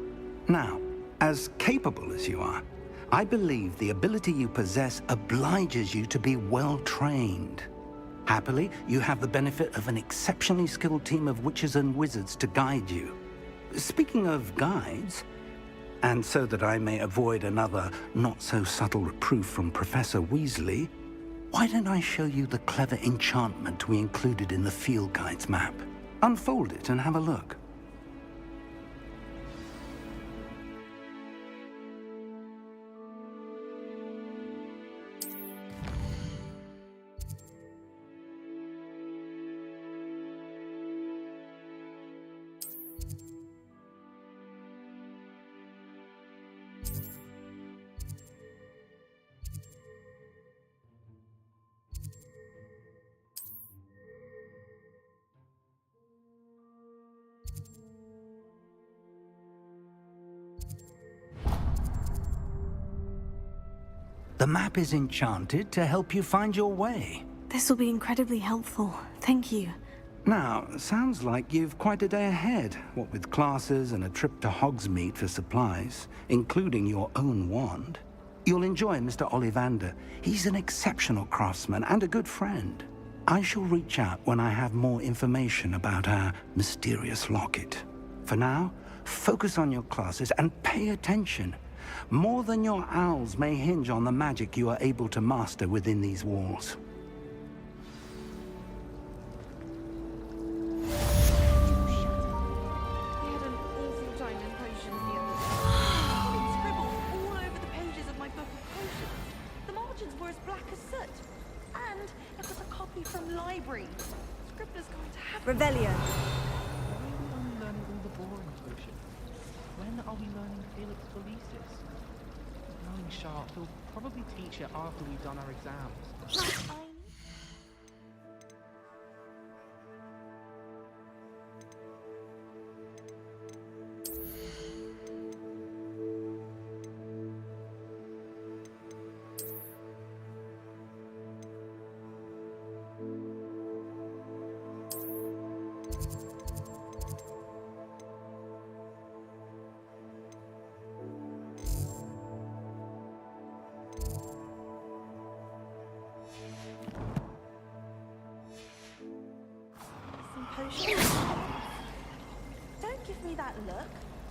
Speaker 1: Now, as capable as you are, I believe the ability you possess obliges you to be well trained. Happily, you have the benefit of an exceptionally skilled team of witches and wizards to guide you. Speaking of guides, and so that I may avoid another not-so-subtle reproof from Professor Weasley, why don't I show you the clever enchantment we included in the field guide's map? Unfold it and have a look. The map is enchanted to help you find your way.
Speaker 2: This will be incredibly helpful. Thank you.
Speaker 1: Now, sounds like you've quite a day ahead, what with classes and a trip to Hogsmeade for supplies, including your own wand. You'll enjoy Mr. Ollivander. He's an exceptional craftsman and a good friend. I shall reach out when I have more information about our mysterious locket. For now, focus on your classes and pay attention. More than your owls may hinge on the magic you are able to master within these walls.
Speaker 2: Revelio.
Speaker 11: Why are we only learning all the boring potions? When are we learning Felix Felicis? Knowing Sharp, he'll probably teach it after we've done our exams.
Speaker 15: Don't give me that look.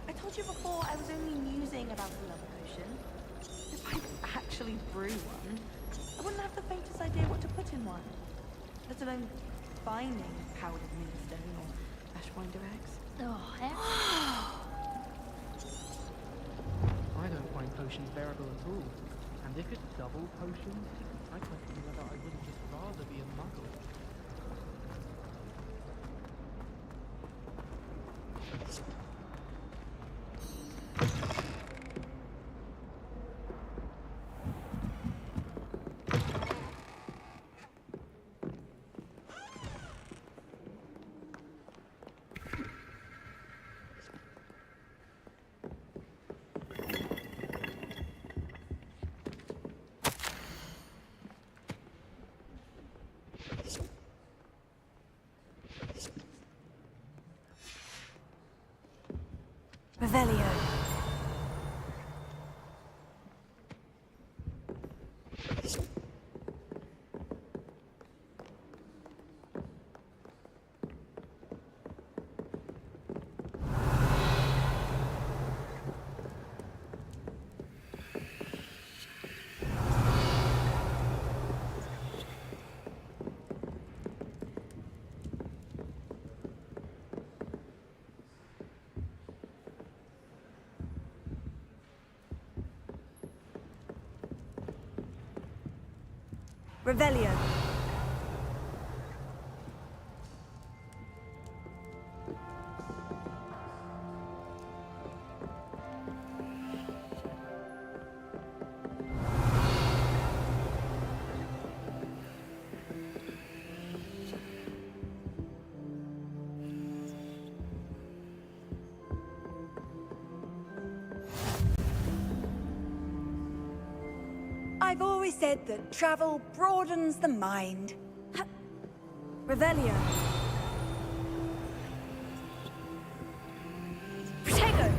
Speaker 15: I told you before I was only musing about the love potion. If I actually brew one, I wouldn't have the faintest idea what to put in one. Let alone finding powdered moonstone or ashwinder eggs.
Speaker 10: Oh, heck.
Speaker 11: I don't find potions bearable at all. And if it's double potions, I question whether I wouldn't just rather be a muggle.
Speaker 2: Revelio. Revelio.
Speaker 16: I've always said that travel broadens the mind.
Speaker 2: Revelio.
Speaker 16: Protego!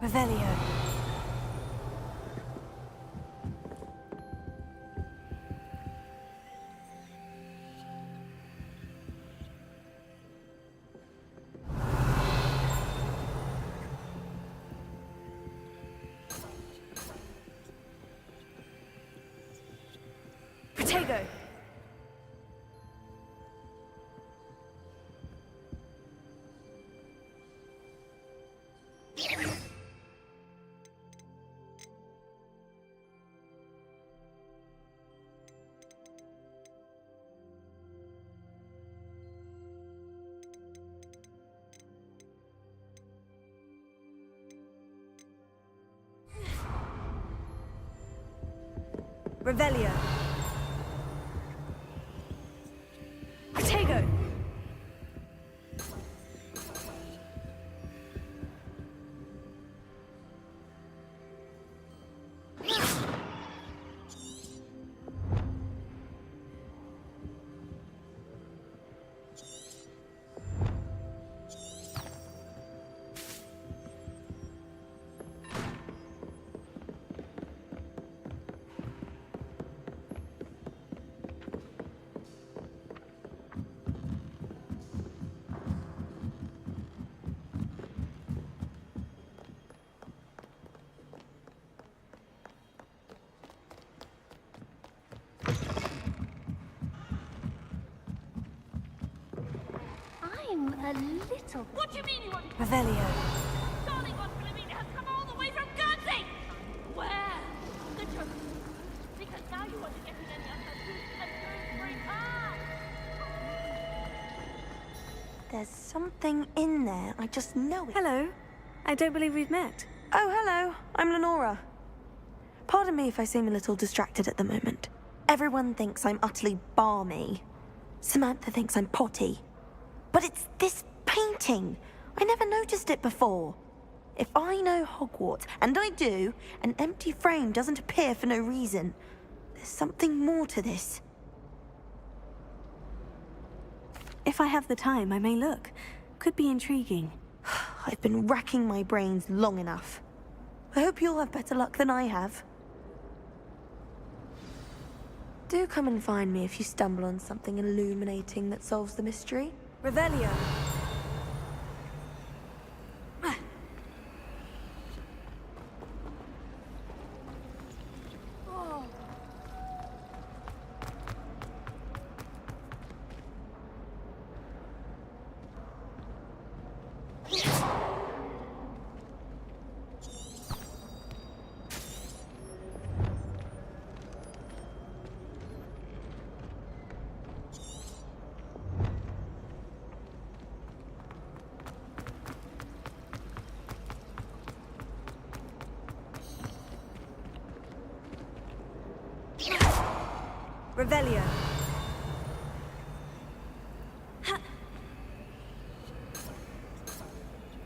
Speaker 2: Revelio. Protego. Revelio. Protego.
Speaker 10: I'm a little...
Speaker 2: What do you mean you want... Revelio.
Speaker 10: Darling Aunt Philomena has come all the way from Guernsey! Where? The truth. Because now you want to get rid of her food and Shrewsbury Park!
Speaker 16: There's something in there. I just know it.
Speaker 2: Hello. I don't believe we've met.
Speaker 16: Oh, hello. I'm Lenora. Pardon me if I seem a little distracted at the moment. Everyone thinks I'm utterly balmy. Samantha thinks I'm potty. But it's this painting. I never noticed it before. If I know Hogwarts, and I do, an empty frame doesn't appear for no reason. There's something more to this.
Speaker 2: If I have the time, I may look. Could be intriguing.
Speaker 16: I've been racking my brains long enough. I hope you'll have better luck than I have. Do come and find me if you stumble on something illuminating that solves the mystery.
Speaker 2: Revelio. Revelio.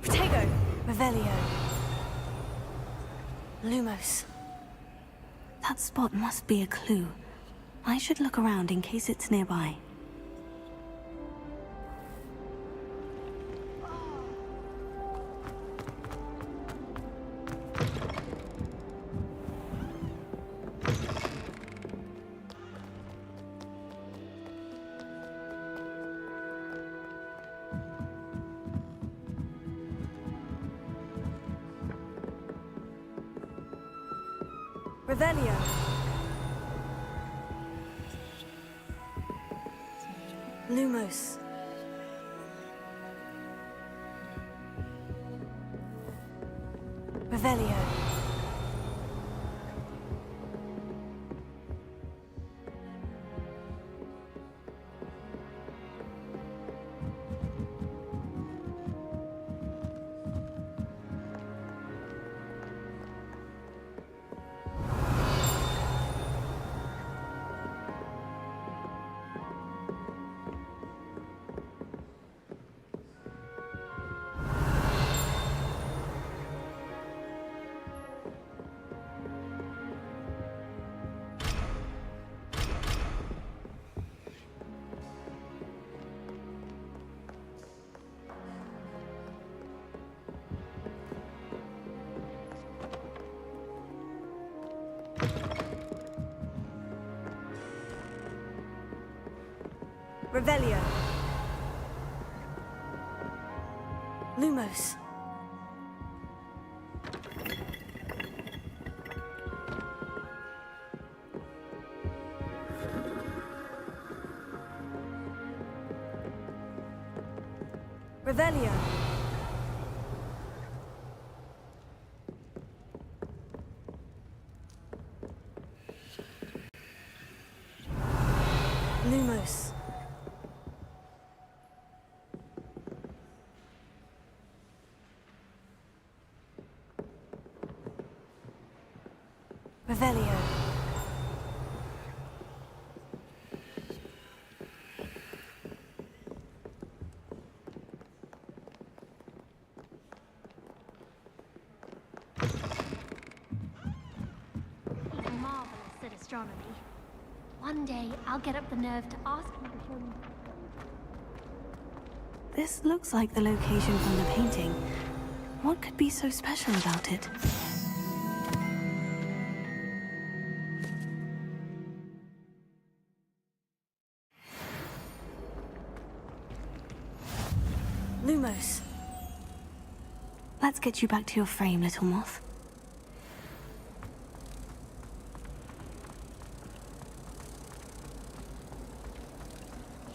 Speaker 2: Protego. Revelio. Lumos.
Speaker 17: That spot must be a clue. I should look around in case it's nearby.
Speaker 2: Revelio. Lumos. Revelio. Revelio. Lumos. Revelio. Lumos. Revelio.
Speaker 10: He's marvelous at astronomy. One day, I'll get up the nerve to ask him to show me.
Speaker 17: This looks like the location from the painting. What could be so special about it?
Speaker 2: Lumos.
Speaker 17: Let's get you back to your frame, little moth.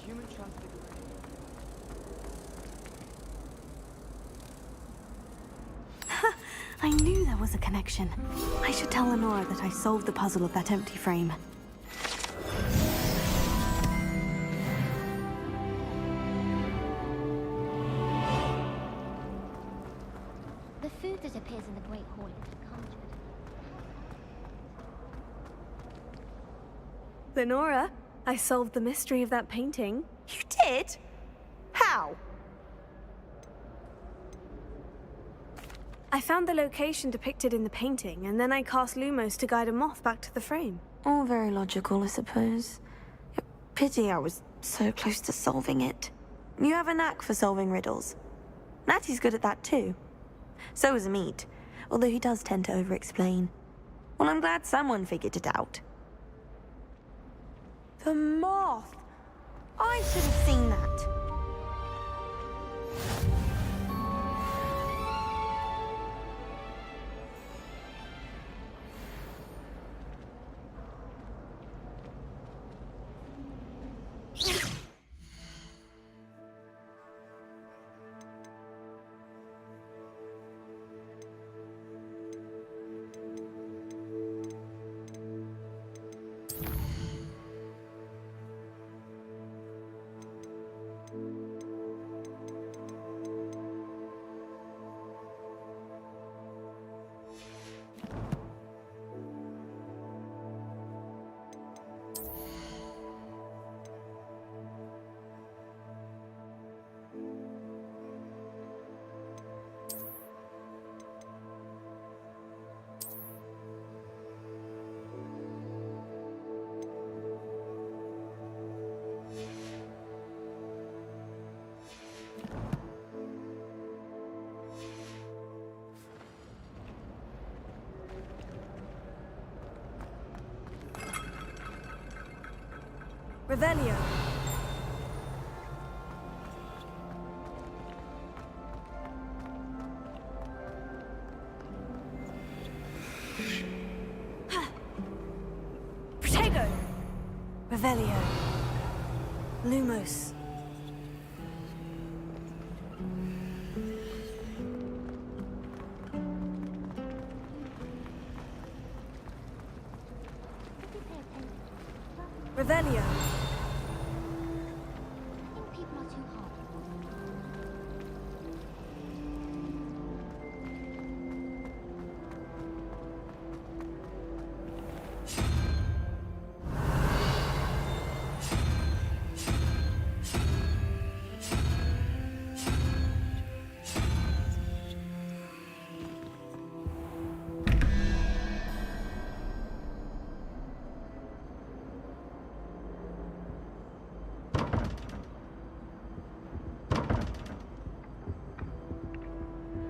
Speaker 11: Human transfiguration.
Speaker 17: I knew there was a connection. I should tell Lenora that I solved the puzzle of that empty frame.
Speaker 10: The food that appears in the Great Hall is conjured.
Speaker 2: Lenora, I solved the mystery of that painting.
Speaker 16: You did? How?
Speaker 2: I found the location depicted in the painting, and then I cast Lumos to guide a moth back to the frame.
Speaker 16: All very logical, I suppose. Pity I was so close to solving it. You have a knack for solving riddles. Natty's good at that too. So is Amit, although he does tend to over-explain. Well, I'm glad someone figured it out. The moth! I should have seen that.
Speaker 2: Revelio. Protego. Revelio. Lumos. Revelio.
Speaker 10: People are too hard.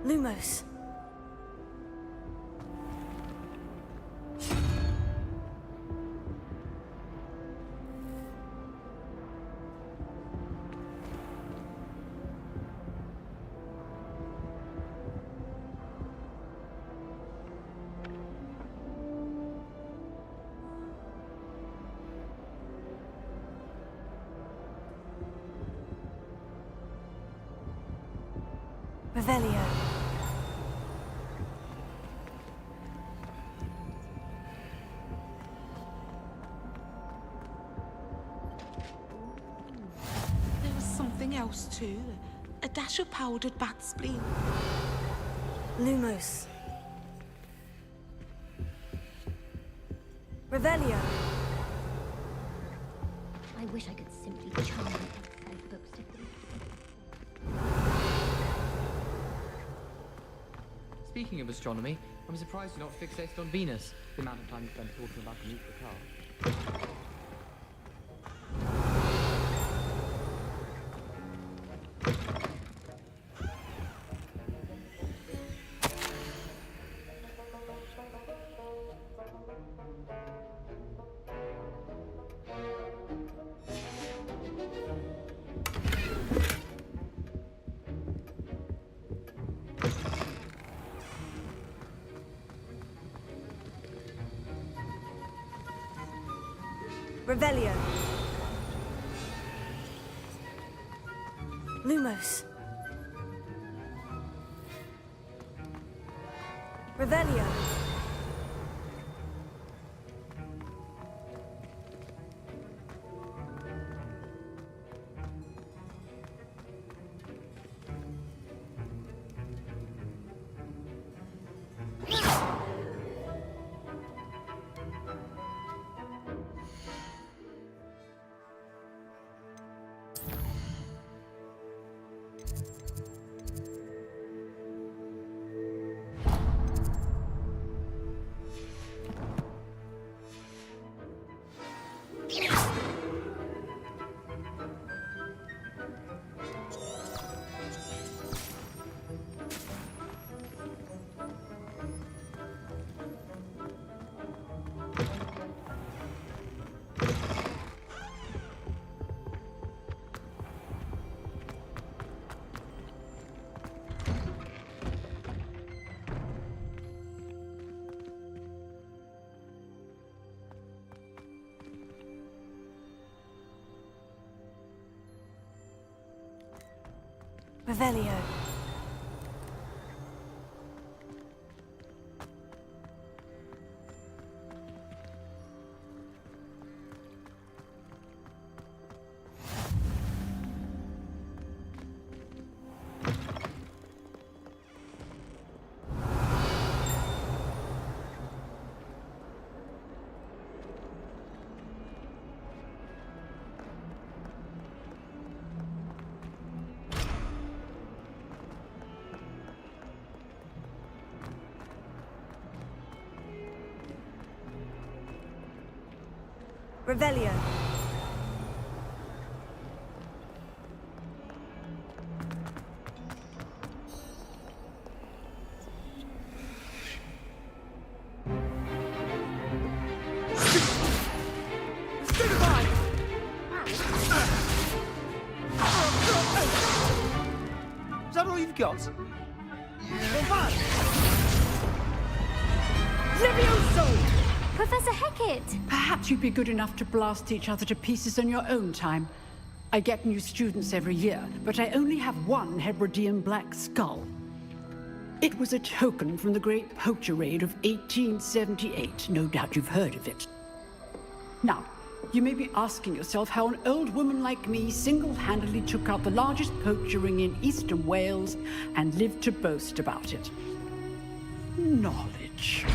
Speaker 2: Lumos. Revelio.
Speaker 15: There was something else too. A dash of powdered bat spleen.
Speaker 2: Lumos. Revelio.
Speaker 10: I wish I could simply charm them outside books to them.
Speaker 12: Speaking of astronomy, I'm surprised you're not fixated on Venus. The amount of time you spent talking about the nuclear car.
Speaker 2: Revelio. Lumos. Revelio. Revelio. Revelio.
Speaker 11: you've got?
Speaker 18: Levioso!
Speaker 10: Professor Hecat!
Speaker 18: Perhaps you'd be good enough to blast each other to pieces in your own time. I get new students every year, but I only have one Hebridean black skull. It was a token from the Great Poacher Raid of 1878. No doubt you've heard of it. Now, you may be asking yourself how an old woman like me single-handedly took out the largest poacher ring in eastern Wales and lived to boast about it. Knowledge.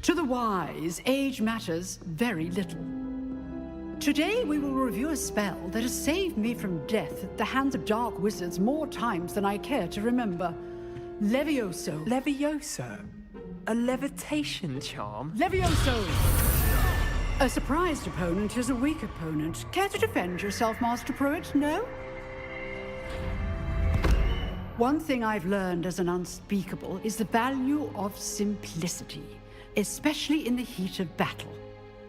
Speaker 18: To the wise, age matters very little. Today we will review a spell that has saved me from death at the hands of dark wizards more times than I care to remember. Levioso.
Speaker 11: Levioso? A levitation charm?
Speaker 18: Levioso! A surprised opponent is a weak opponent. Care to defend yourself, Master Pruitt? No? One thing I've learned as an unspeakable is the value of simplicity, especially in the heat of battle.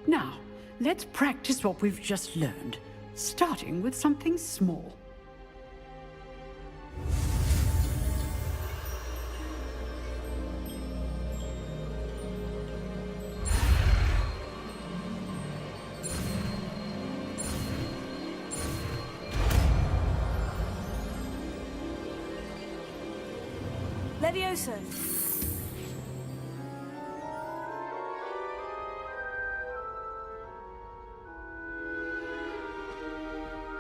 Speaker 18: Now, let's practice what we've just learned, starting with something small.
Speaker 2: Levioso.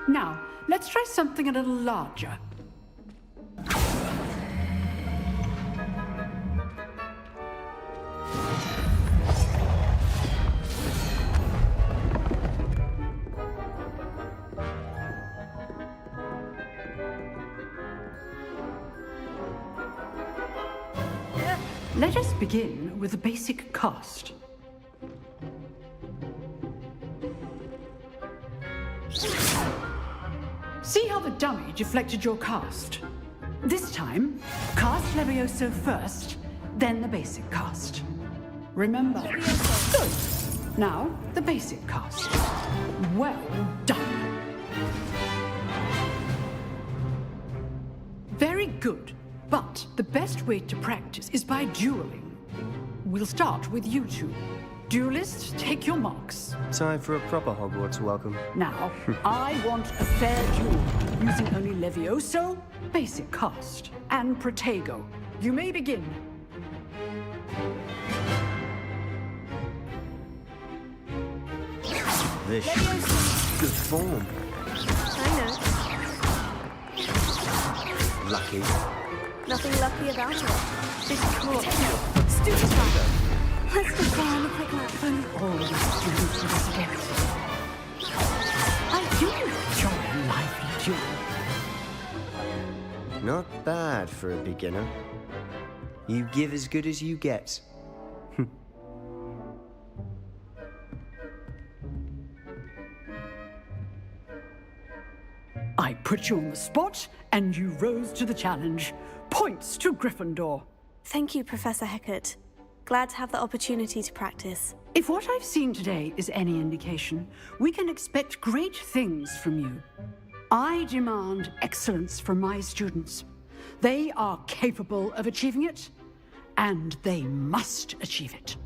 Speaker 18: Now, let's try something a little larger. Let us begin with the basic cast. See how the dummy deflected your cast? This time, cast Levioso first, then the basic cast. Remember. Good. Now, the basic cast. Well done. Very good. But the best way to practice is by dueling. We'll start with you two. Duelists, take your marks.
Speaker 19: Time for a proper Hogwarts welcome.
Speaker 18: Now, I want a fair duel, using only Levioso, basic cast, and Protego. You may begin.
Speaker 19: This is good form.
Speaker 16: I know.
Speaker 19: Lucky.
Speaker 16: Nothing lucky about it.
Speaker 18: It's cool.
Speaker 16: Stupefy. Let's just go on a quick lap.
Speaker 18: All the students of us again. I do enjoy a lively duel.
Speaker 19: Not bad for a beginner. You give as good as you get.
Speaker 18: I put you on the spot, and you rose to the challenge. Points to Gryffindor.
Speaker 2: Thank you, Professor Hecat. Glad to have the opportunity to practice.
Speaker 18: If what I've seen today is any indication, we can expect great things from you. I demand excellence from my students. They are capable of achieving it, and they must achieve it.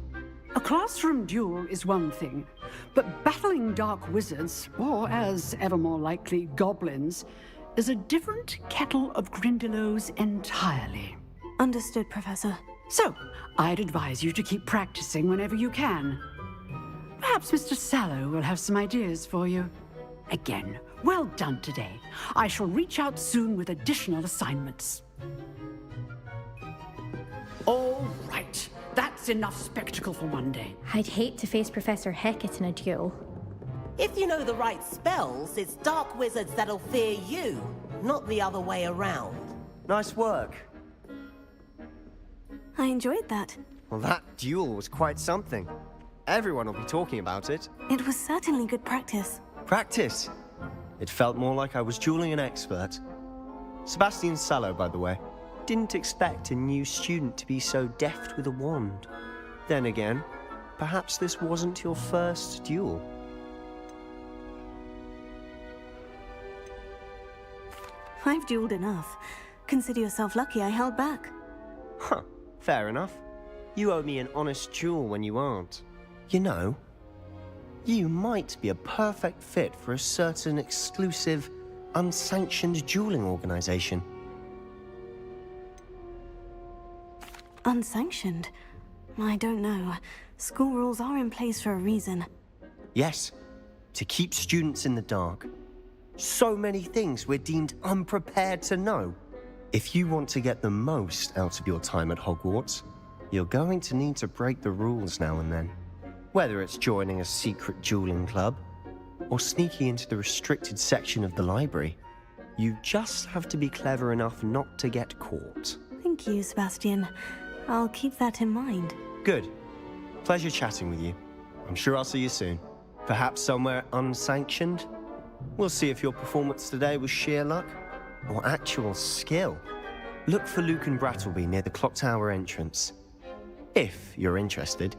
Speaker 18: A classroom duel is one thing, but battling dark wizards, or as ever more likely, goblins, is a different kettle of Grindylows entirely.
Speaker 2: Understood, Professor.
Speaker 18: So, I'd advise you to keep practicing whenever you can. Perhaps Mr. Sallow will have some ideas for you. Again, well done today. I shall reach out soon with additional assignments. All right. That's enough spectacle for one day.
Speaker 20: I'd hate to face Professor Hecat in a duel.
Speaker 14: If you know the right spells, it's dark wizards that'll fear you, not the other way around.
Speaker 19: Nice work.
Speaker 2: I enjoyed that.
Speaker 19: Well, that duel was quite something. Everyone will be talking about it.
Speaker 2: It was certainly good practice.
Speaker 19: Practice? It felt more like I was dueling an expert. Sebastian Sallow, by the way. Didn't expect a new student to be so deft with a wand. Then again, perhaps this wasn't your first duel.
Speaker 17: I've dueled enough. Consider yourself lucky I held back.
Speaker 19: Huh, fair enough. You owe me an honest duel when you aren't. You know, you might be a perfect fit for a certain exclusive, unsanctioned dueling organization.
Speaker 17: Unsanctioned? I don't know. School rules are in place for a reason.
Speaker 19: Yes, to keep students in the dark. So many things we're deemed unprepared to know. If you want to get the most out of your time at Hogwarts, you're going to need to break the rules now and then. Whether it's joining a secret dueling club, or sneaking into the restricted section of the library, you just have to be clever enough not to get caught.
Speaker 17: Thank you, Sebastian. I'll keep that in mind.
Speaker 19: Good. Pleasure chatting with you. I'm sure I'll see you soon. Perhaps somewhere unsanctioned? We'll see if your performance today was sheer luck or actual skill. Look for Luke and Brattleby near the clock tower entrance, if you're interested.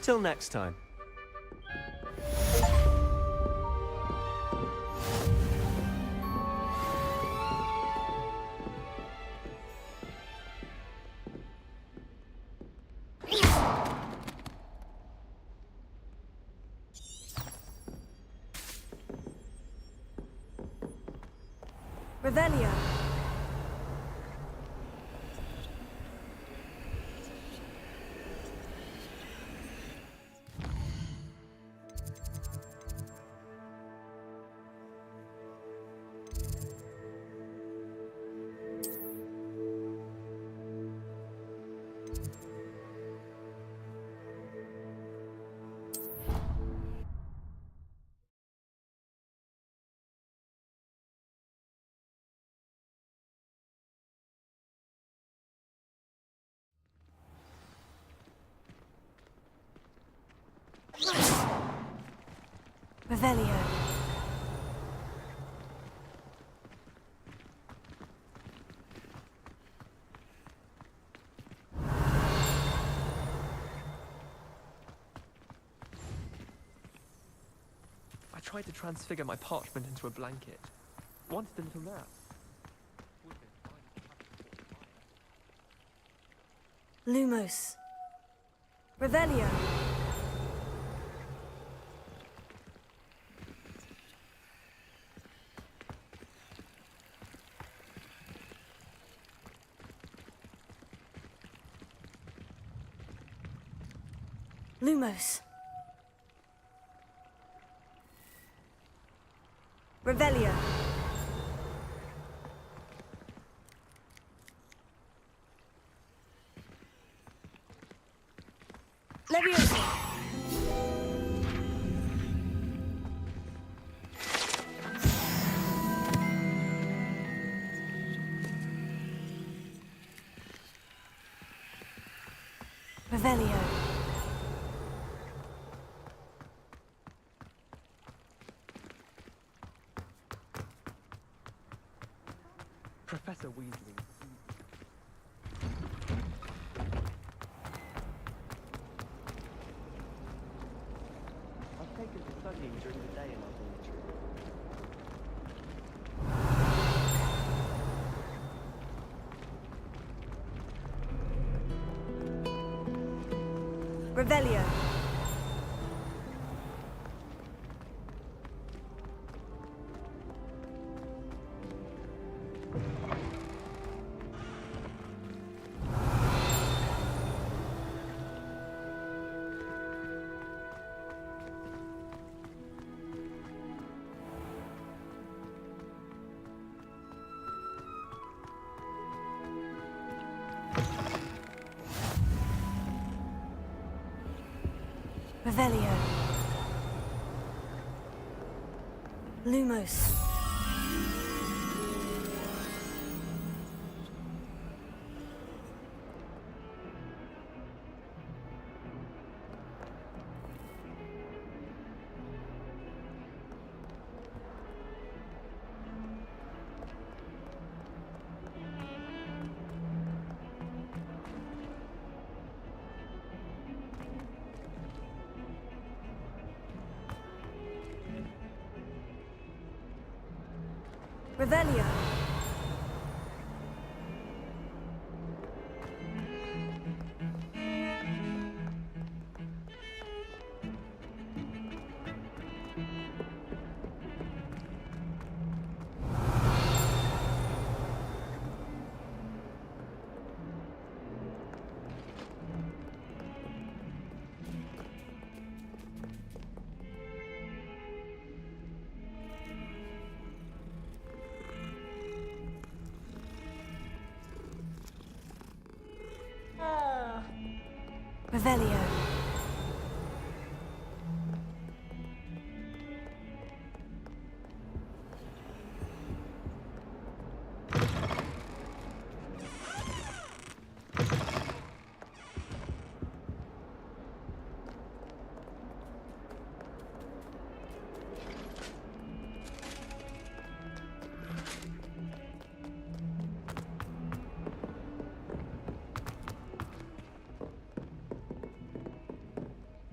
Speaker 19: Till next time.
Speaker 2: Revelio. Revelio.
Speaker 11: I tried to transfigure my parchment into a blanket. Wanted a little nap.
Speaker 2: Lumos. Revelio. Lumos. Revelio. Leviosa. Revelio.
Speaker 11: Professor Weasley. I've taken to studying during the day in our dormitory.
Speaker 2: Revelio. Revelio. Lumos. Revelio. Revelio.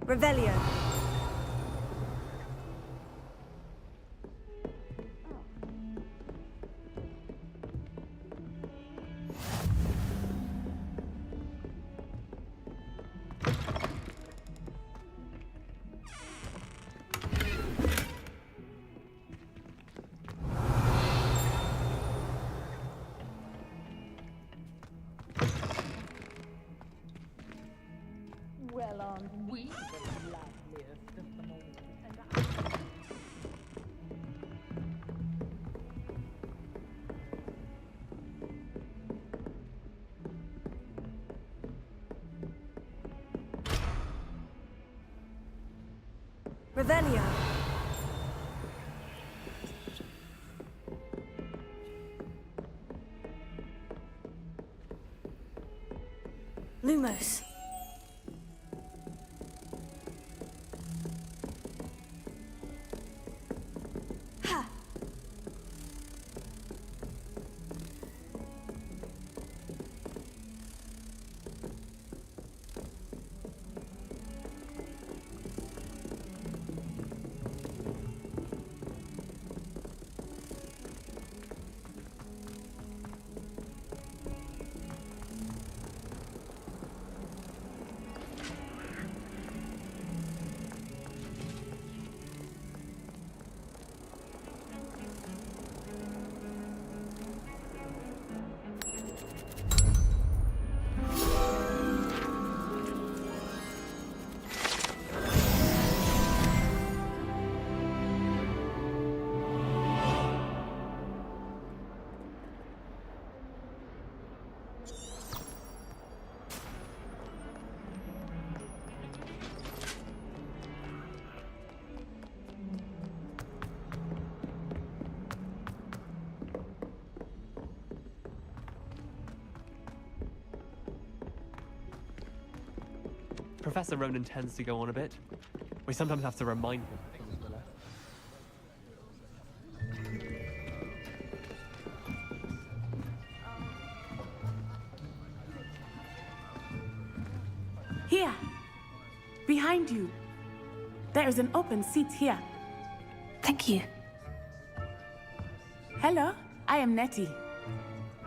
Speaker 2: Revelio.
Speaker 9: Well, aren't we the liveliest of them all?
Speaker 2: Revelio. Lumos. Ha!
Speaker 21: Professor Ronan tends to go on a bit. We sometimes have to remind him.
Speaker 13: Here! Behind you! There is an open seat here.
Speaker 2: Thank you.
Speaker 13: Hello, I am Nettie.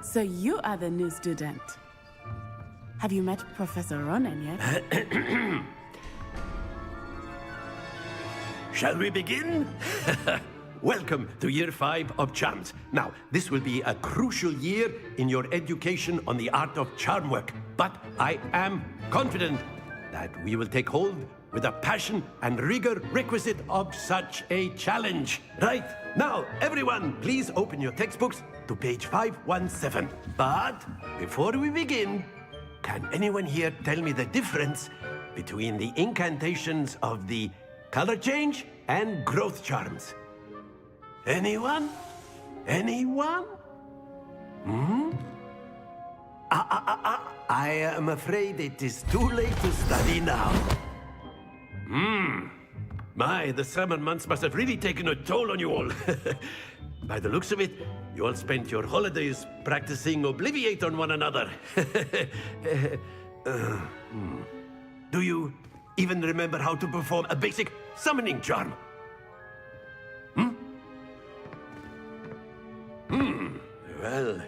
Speaker 13: So you are the new student. Have you met Professor Ronan yet?
Speaker 6: Shall we begin? Welcome to Year 5 of Charms. Now, this will be a crucial year in your education on the art of charm work. But I am confident that we will take hold with the passion and rigor requisite of such a challenge. Right, now, everyone, please open your textbooks to page 517. But before we begin, can anyone here tell me the difference between the incantations of the color change and growth charms? Anyone? Anyone? Hmm? I am afraid it is too late to study now. My, the summer months must have really taken a toll on you all. By the looks of it, you all spent your holidays practicing Obliviate on one another. Do you even remember how to perform a basic summoning charm? Well,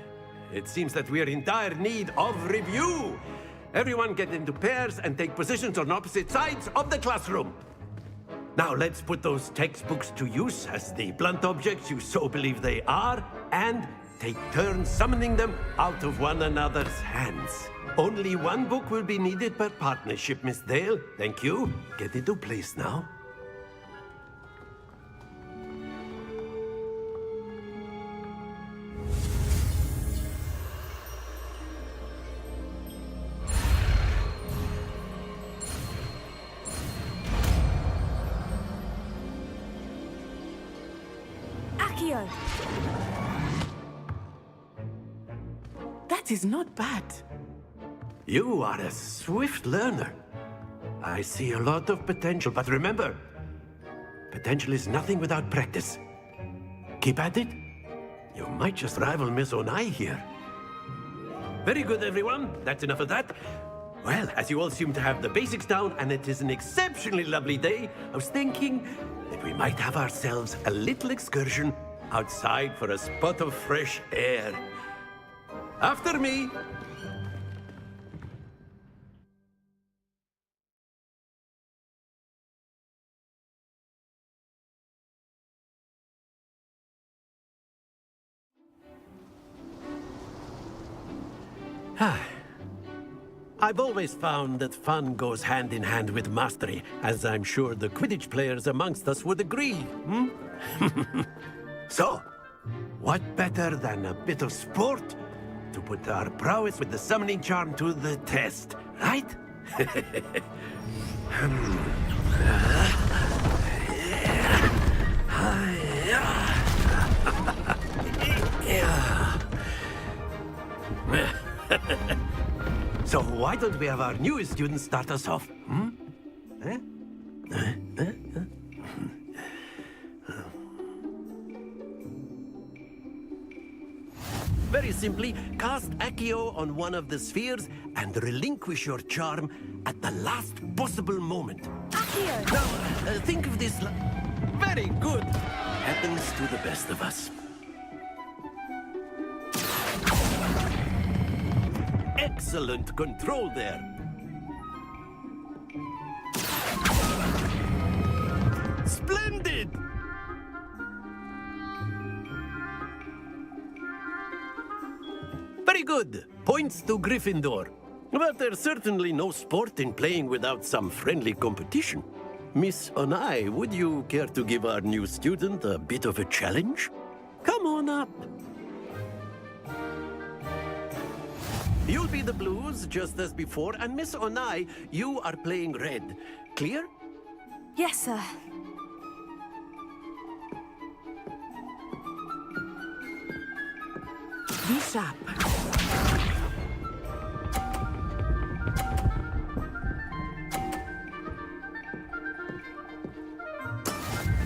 Speaker 6: it seems that we are in dire need of review. Everyone get into pairs and take positions on opposite sides of the classroom. Now let's put those textbooks to use as the blunt objects you so believe they are, and take turns summoning them out of one another's hands. Only one book will be needed per partnership, Miss Dale. Thank you. Get into place now.
Speaker 2: Accio!
Speaker 13: That is not bad.
Speaker 6: You are a swift learner. I see a lot of potential, but remember, potential is nothing without practice. Keep at it. You might just rival Miss Onai here. Very good, everyone. That's enough of that. Well, as you all seem to have the basics down, and it is an exceptionally lovely day, I was thinking that we might have ourselves a little excursion outside for a spot of fresh air. After me. I've always found that fun goes hand in hand with mastery, as I'm sure the Quidditch players amongst us would agree, hmm? So, what better than a bit of sport to put our prowess with the summoning charm to the test, right? So why don't we have our newest student start us off? Very simply, cast Accio on one of the spheres and relinquish your charm at the last possible moment.
Speaker 2: Accio!
Speaker 6: Now, think of this. Very good. Happens to the best of us. Excellent control there. Splendid! Very good. Points to Gryffindor. But there's certainly no sport in playing without some friendly competition. Miss Onai, would you care to give our new student a bit of a challenge? Come on up. You'll be the blues, just as before, and Miss Onai, you are playing red. Clear?
Speaker 2: Yes, sir.
Speaker 13: Be sharp.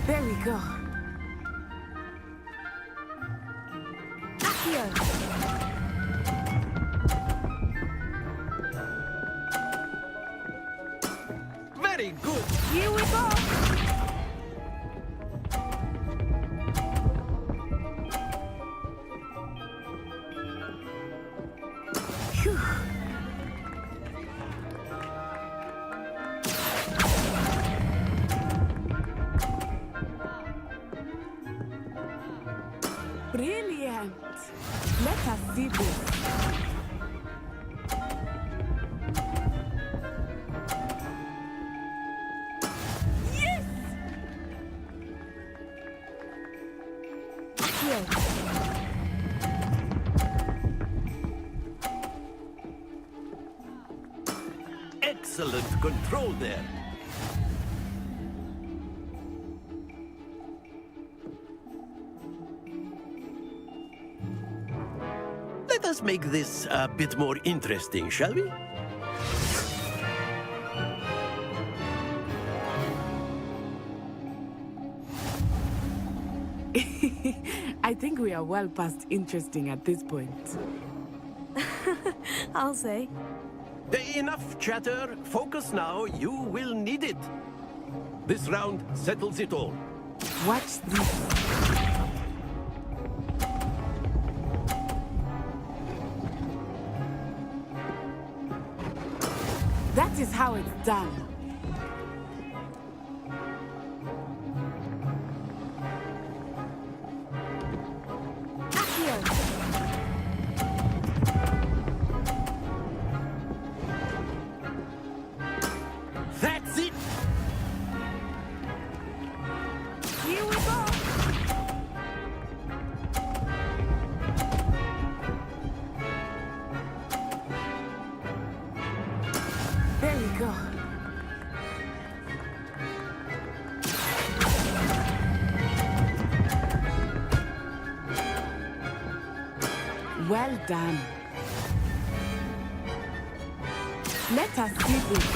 Speaker 13: There we go.
Speaker 2: Accio!
Speaker 6: Very good.
Speaker 2: Here we go.
Speaker 13: Phew. Brilliant. Let us see this.
Speaker 6: Excellent control there. Let us make this a bit more interesting, shall we?
Speaker 13: I think we are well past interesting at this point.
Speaker 2: I'll say.
Speaker 6: Enough chatter. Focus now. You will need it. This round settles it all.
Speaker 13: Watch this. That is how it's done.
Speaker 6: That's it!
Speaker 13: Here we go! There we go. Well done. Let us see this.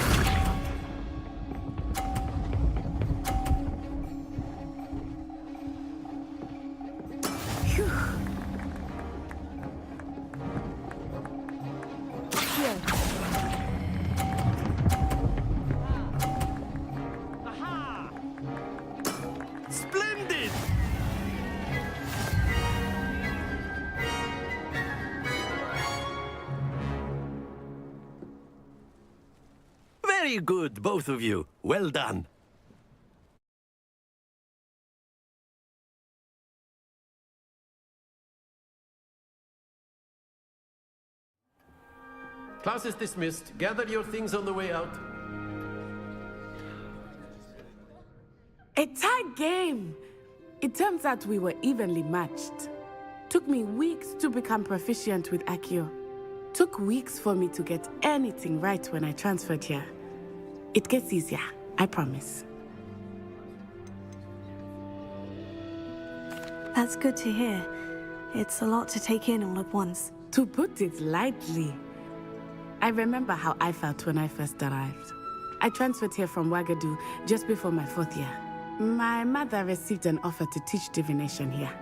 Speaker 13: Phew. Here.
Speaker 6: Splendid! Very good, both of you. Well done. Class is dismissed. Gather your things on the way out.
Speaker 13: A tight game. It turns out we were evenly matched. Took me weeks to become proficient with Accio. Took weeks for me to get anything right when I transferred here. It gets easier, I promise.
Speaker 17: That's good to hear. It's a lot to take in all at once.
Speaker 13: To put it lightly, I remember how I felt when I first arrived. I transferred here from Ouagadougou just before my 4th year. My mother received an offer to teach divination here.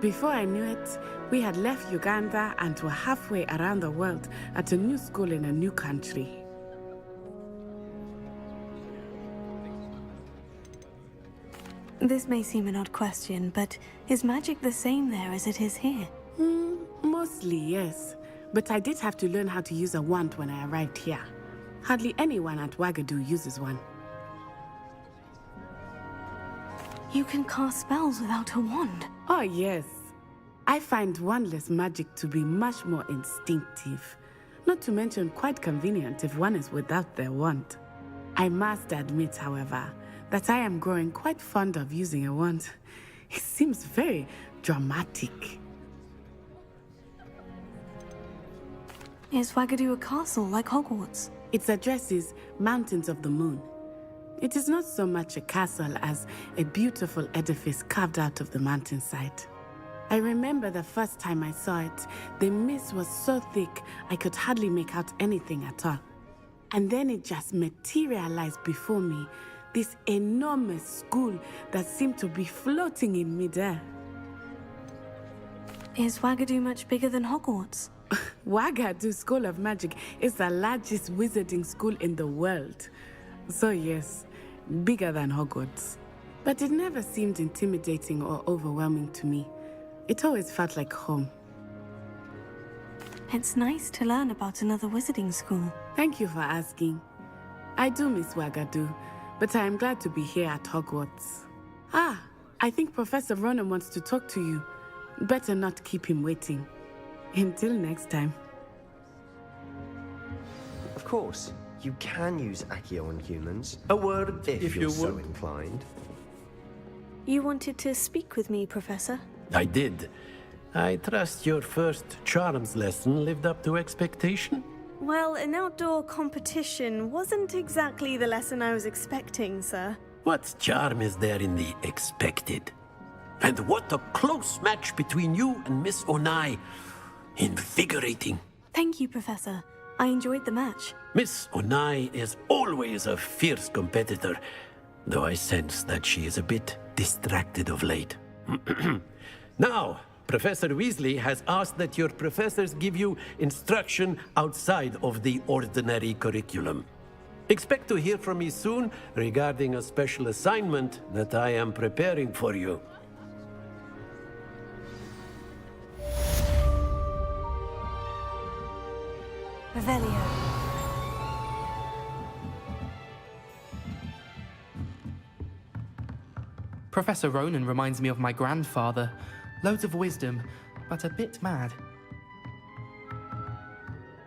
Speaker 13: Before I knew it, we had left Uganda and were halfway around the world at a new school in a new country.
Speaker 17: This may seem an odd question, but is magic the same there as it is here?
Speaker 13: Mostly, yes. But I did have to learn how to use a wand when I arrived here. Hardly anyone at Ouagadougou uses one.
Speaker 17: You can cast spells without a wand?
Speaker 13: Oh, yes. I find wandless magic to be much more instinctive. Not to mention quite convenient if one is without their wand. I must admit, however, that I am growing quite fond of using a wand. It seems very dramatic.
Speaker 17: Is Ouagadougou a castle like Hogwarts?
Speaker 13: Its address is Mountains of the Moon. It is not so much a castle as a beautiful edifice carved out of the mountainside. I remember the first time I saw it, the mist was so thick I could hardly make out anything at all. And then it just materialized before me, this enormous school that seemed to be floating in midair.
Speaker 17: Is Ouagadougou much bigger than Hogwarts?
Speaker 13: Ouagadougou School of Magic is the largest wizarding school in the world. So yes, bigger than Hogwarts. But it never seemed intimidating or overwhelming to me. It always felt like home.
Speaker 17: It's nice to learn about another wizarding school.
Speaker 13: Thank you for asking. I do miss Ouagadougou, but I am glad to be here at Hogwarts. Ah, I think Professor Ronan wants to talk to you. Better not keep him waiting. Until next time.
Speaker 19: Of course, you can use Accio on humans.
Speaker 6: A word,
Speaker 19: if
Speaker 6: you
Speaker 19: you're so
Speaker 6: would.
Speaker 19: inclined.
Speaker 17: You wanted to speak with me, Professor?
Speaker 6: I did. I trust your first charms lesson lived up to expectation?
Speaker 2: Well, an outdoor competition wasn't exactly the lesson I was expecting, sir.
Speaker 6: What charm is there in the expected? And what a close match between you and Miss Onai. Invigorating.
Speaker 17: Thank you, Professor. I enjoyed the match.
Speaker 6: Miss Onai is always a fierce competitor, though I sense that she is a bit distracted of late. Now, Professor Weasley has asked that your professors give you instruction outside of the ordinary curriculum. Expect to hear from me soon regarding a special assignment that I am preparing for you.
Speaker 17: Revelio.
Speaker 11: Professor Ronan reminds me of my grandfather. Loads of wisdom, but a bit mad.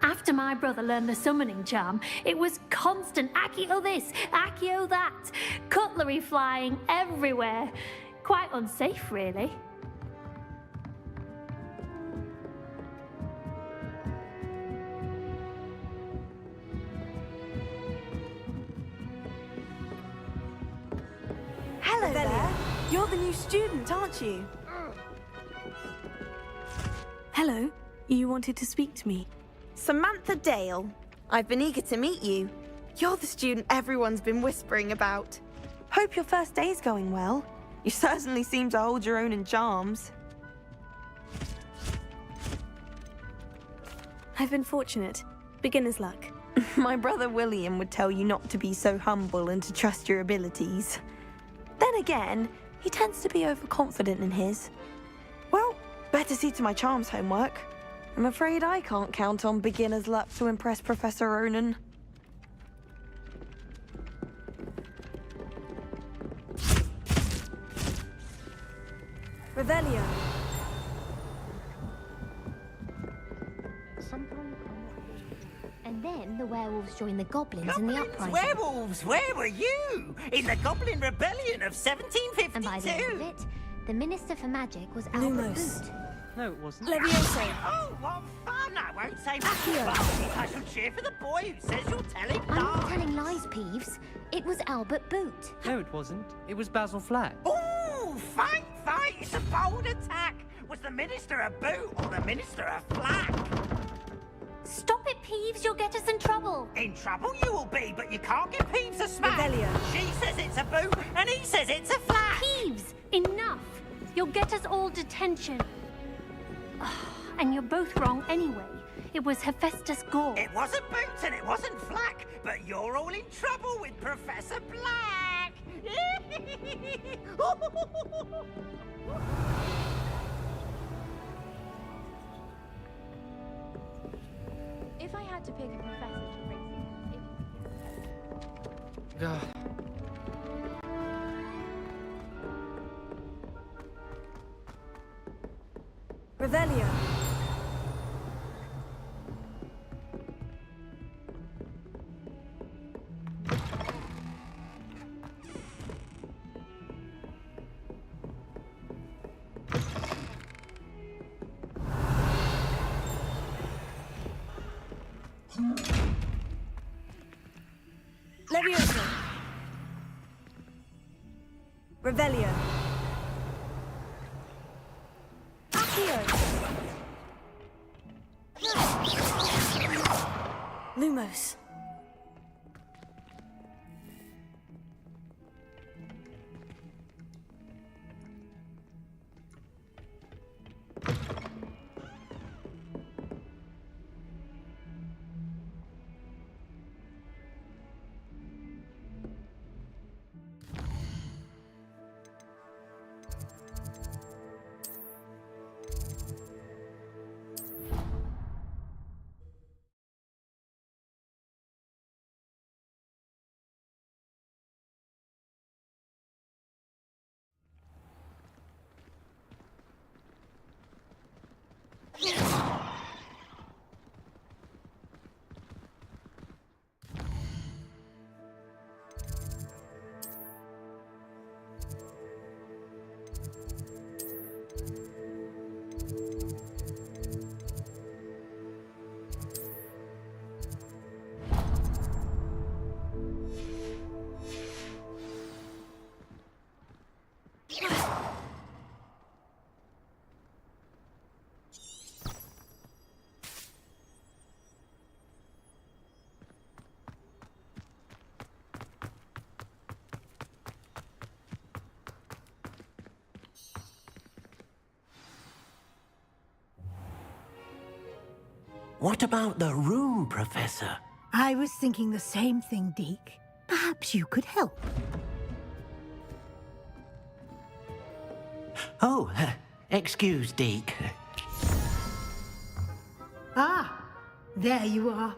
Speaker 10: After my brother learned the summoning charm, it was constant Accio this, Accio that, cutlery flying everywhere. Quite unsafe, really.
Speaker 16: Hello there. You're the new student, aren't you?
Speaker 17: Hello. You wanted to speak to me.
Speaker 16: Samantha Dale. I've been eager to meet you. You're the student everyone's been whispering about. Hope your first day's going well. You certainly seem to hold your own in charms.
Speaker 17: I've been fortunate. Beginner's luck.
Speaker 16: My brother William would tell you not to be so humble and to trust your abilities. Then again, he tends to be overconfident in his. Well, better see to my charms homework. I'm afraid I can't count on beginner's luck to impress Professor Ronan.
Speaker 17: Revelio.
Speaker 5: And then the werewolves joined the goblins in the uprising.
Speaker 22: Werewolves, where were you? In the Goblin Rebellion of 1752.
Speaker 5: And by the end of it, the Minister for Magic was Albert
Speaker 17: Lumos.
Speaker 5: Boot.
Speaker 21: No, it wasn't.
Speaker 17: Levioso.
Speaker 22: Oh, what fun! I won't say much about it. I shall cheer for the boy who says you're telling
Speaker 5: I'm not
Speaker 22: lies.
Speaker 5: telling lies, Peeves. It was Albert Boot.
Speaker 21: No, it wasn't. It was Basil Flack.
Speaker 22: Ooh, fight! It's a bold attack. Was the Minister a boot or the Minister a flack?
Speaker 10: Stop it, Peeves. You'll get us in trouble.
Speaker 22: In trouble you will be, but you can't give Peeves a smack.
Speaker 17: Revelio.
Speaker 22: She says it's a boot, and he says it's a flack.
Speaker 10: Peeves, enough. You'll get us all detention. And you're both wrong anyway. It was Hephaestus Gore.
Speaker 22: It wasn't boot and it wasn't flack, but you're all in trouble with Professor Black.
Speaker 5: If I had to pick a professor to race,
Speaker 17: Revelio. Levioso. Revelio. Accio. Lumos.
Speaker 22: What about the room, Professor?
Speaker 8: I was thinking the same thing, Deke. Perhaps you could help.
Speaker 22: Oh, excuse, Deke.
Speaker 8: Ah, there you are.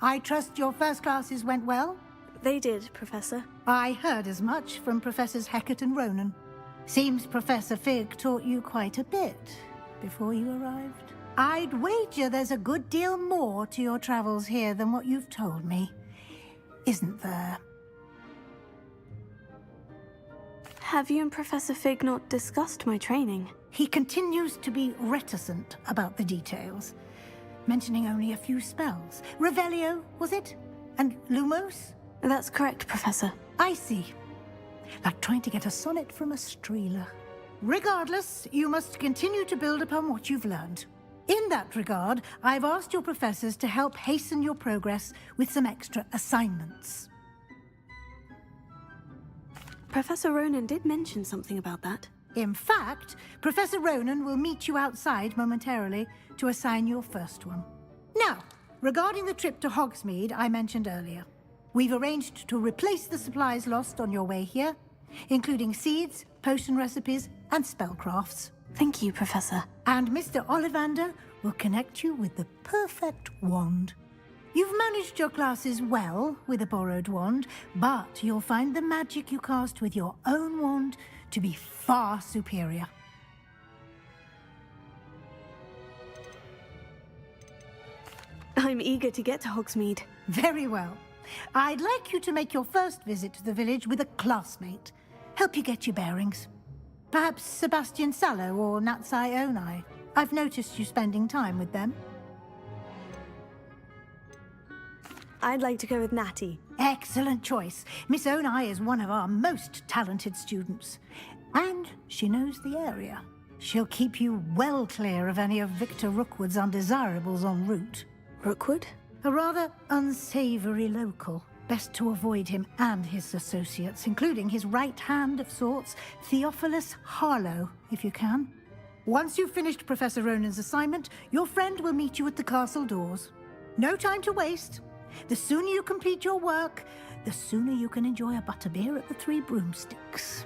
Speaker 8: I trust your first classes went well?
Speaker 17: They did, Professor.
Speaker 8: I heard as much from Professors Hecat and Ronan. Seems Professor Fig taught you quite a bit before you arrived. I'd wager there's a good deal more to your travels here than what you've told me. Isn't there?
Speaker 17: Have you and Professor Fig not discussed my training?
Speaker 8: He continues to be reticent about the details, mentioning only a few spells. Revelio, was it? And Lumos?
Speaker 17: That's correct, Professor.
Speaker 8: I see. Like trying to get a sonnet from a streeler. Regardless, you must continue to build upon what you've learned. In that regard, I've asked your professors to help hasten your progress with some extra assignments.
Speaker 17: Professor Ronan did mention something about that.
Speaker 8: In fact, Professor Ronan will meet you outside momentarily to assign your first one. Now, regarding the trip to Hogsmeade I mentioned earlier, we've arranged to replace the supplies lost on your way here, including seeds, potion recipes, and spellcrafts.
Speaker 17: Thank you, Professor.
Speaker 8: And Mr. Ollivander will connect you with the perfect wand. You've managed your classes well with a borrowed wand, but you'll find the magic you cast with your own wand to be far superior.
Speaker 17: I'm eager to get to Hogsmeade.
Speaker 8: Very well. I'd like you to make your first visit to the village with a classmate. Help you get your bearings. Perhaps Sebastian Sallow or Natsai Onai. I've noticed you spending time with them.
Speaker 17: I'd like to go with Natty.
Speaker 8: Excellent choice. Miss Onai is one of our most talented students. And she knows the area. She'll keep you well clear of any of Victor Rookwood's undesirables en route.
Speaker 17: Rookwood?
Speaker 8: A rather unsavory local. Best to avoid him and his associates, including his right hand of sorts, Theophilus Harlow, if you can. Once you've finished Professor Ronan's assignment, your friend will meet you at the castle doors. No time to waste. The sooner you complete your work, the sooner you can enjoy a butterbeer at the Three Broomsticks.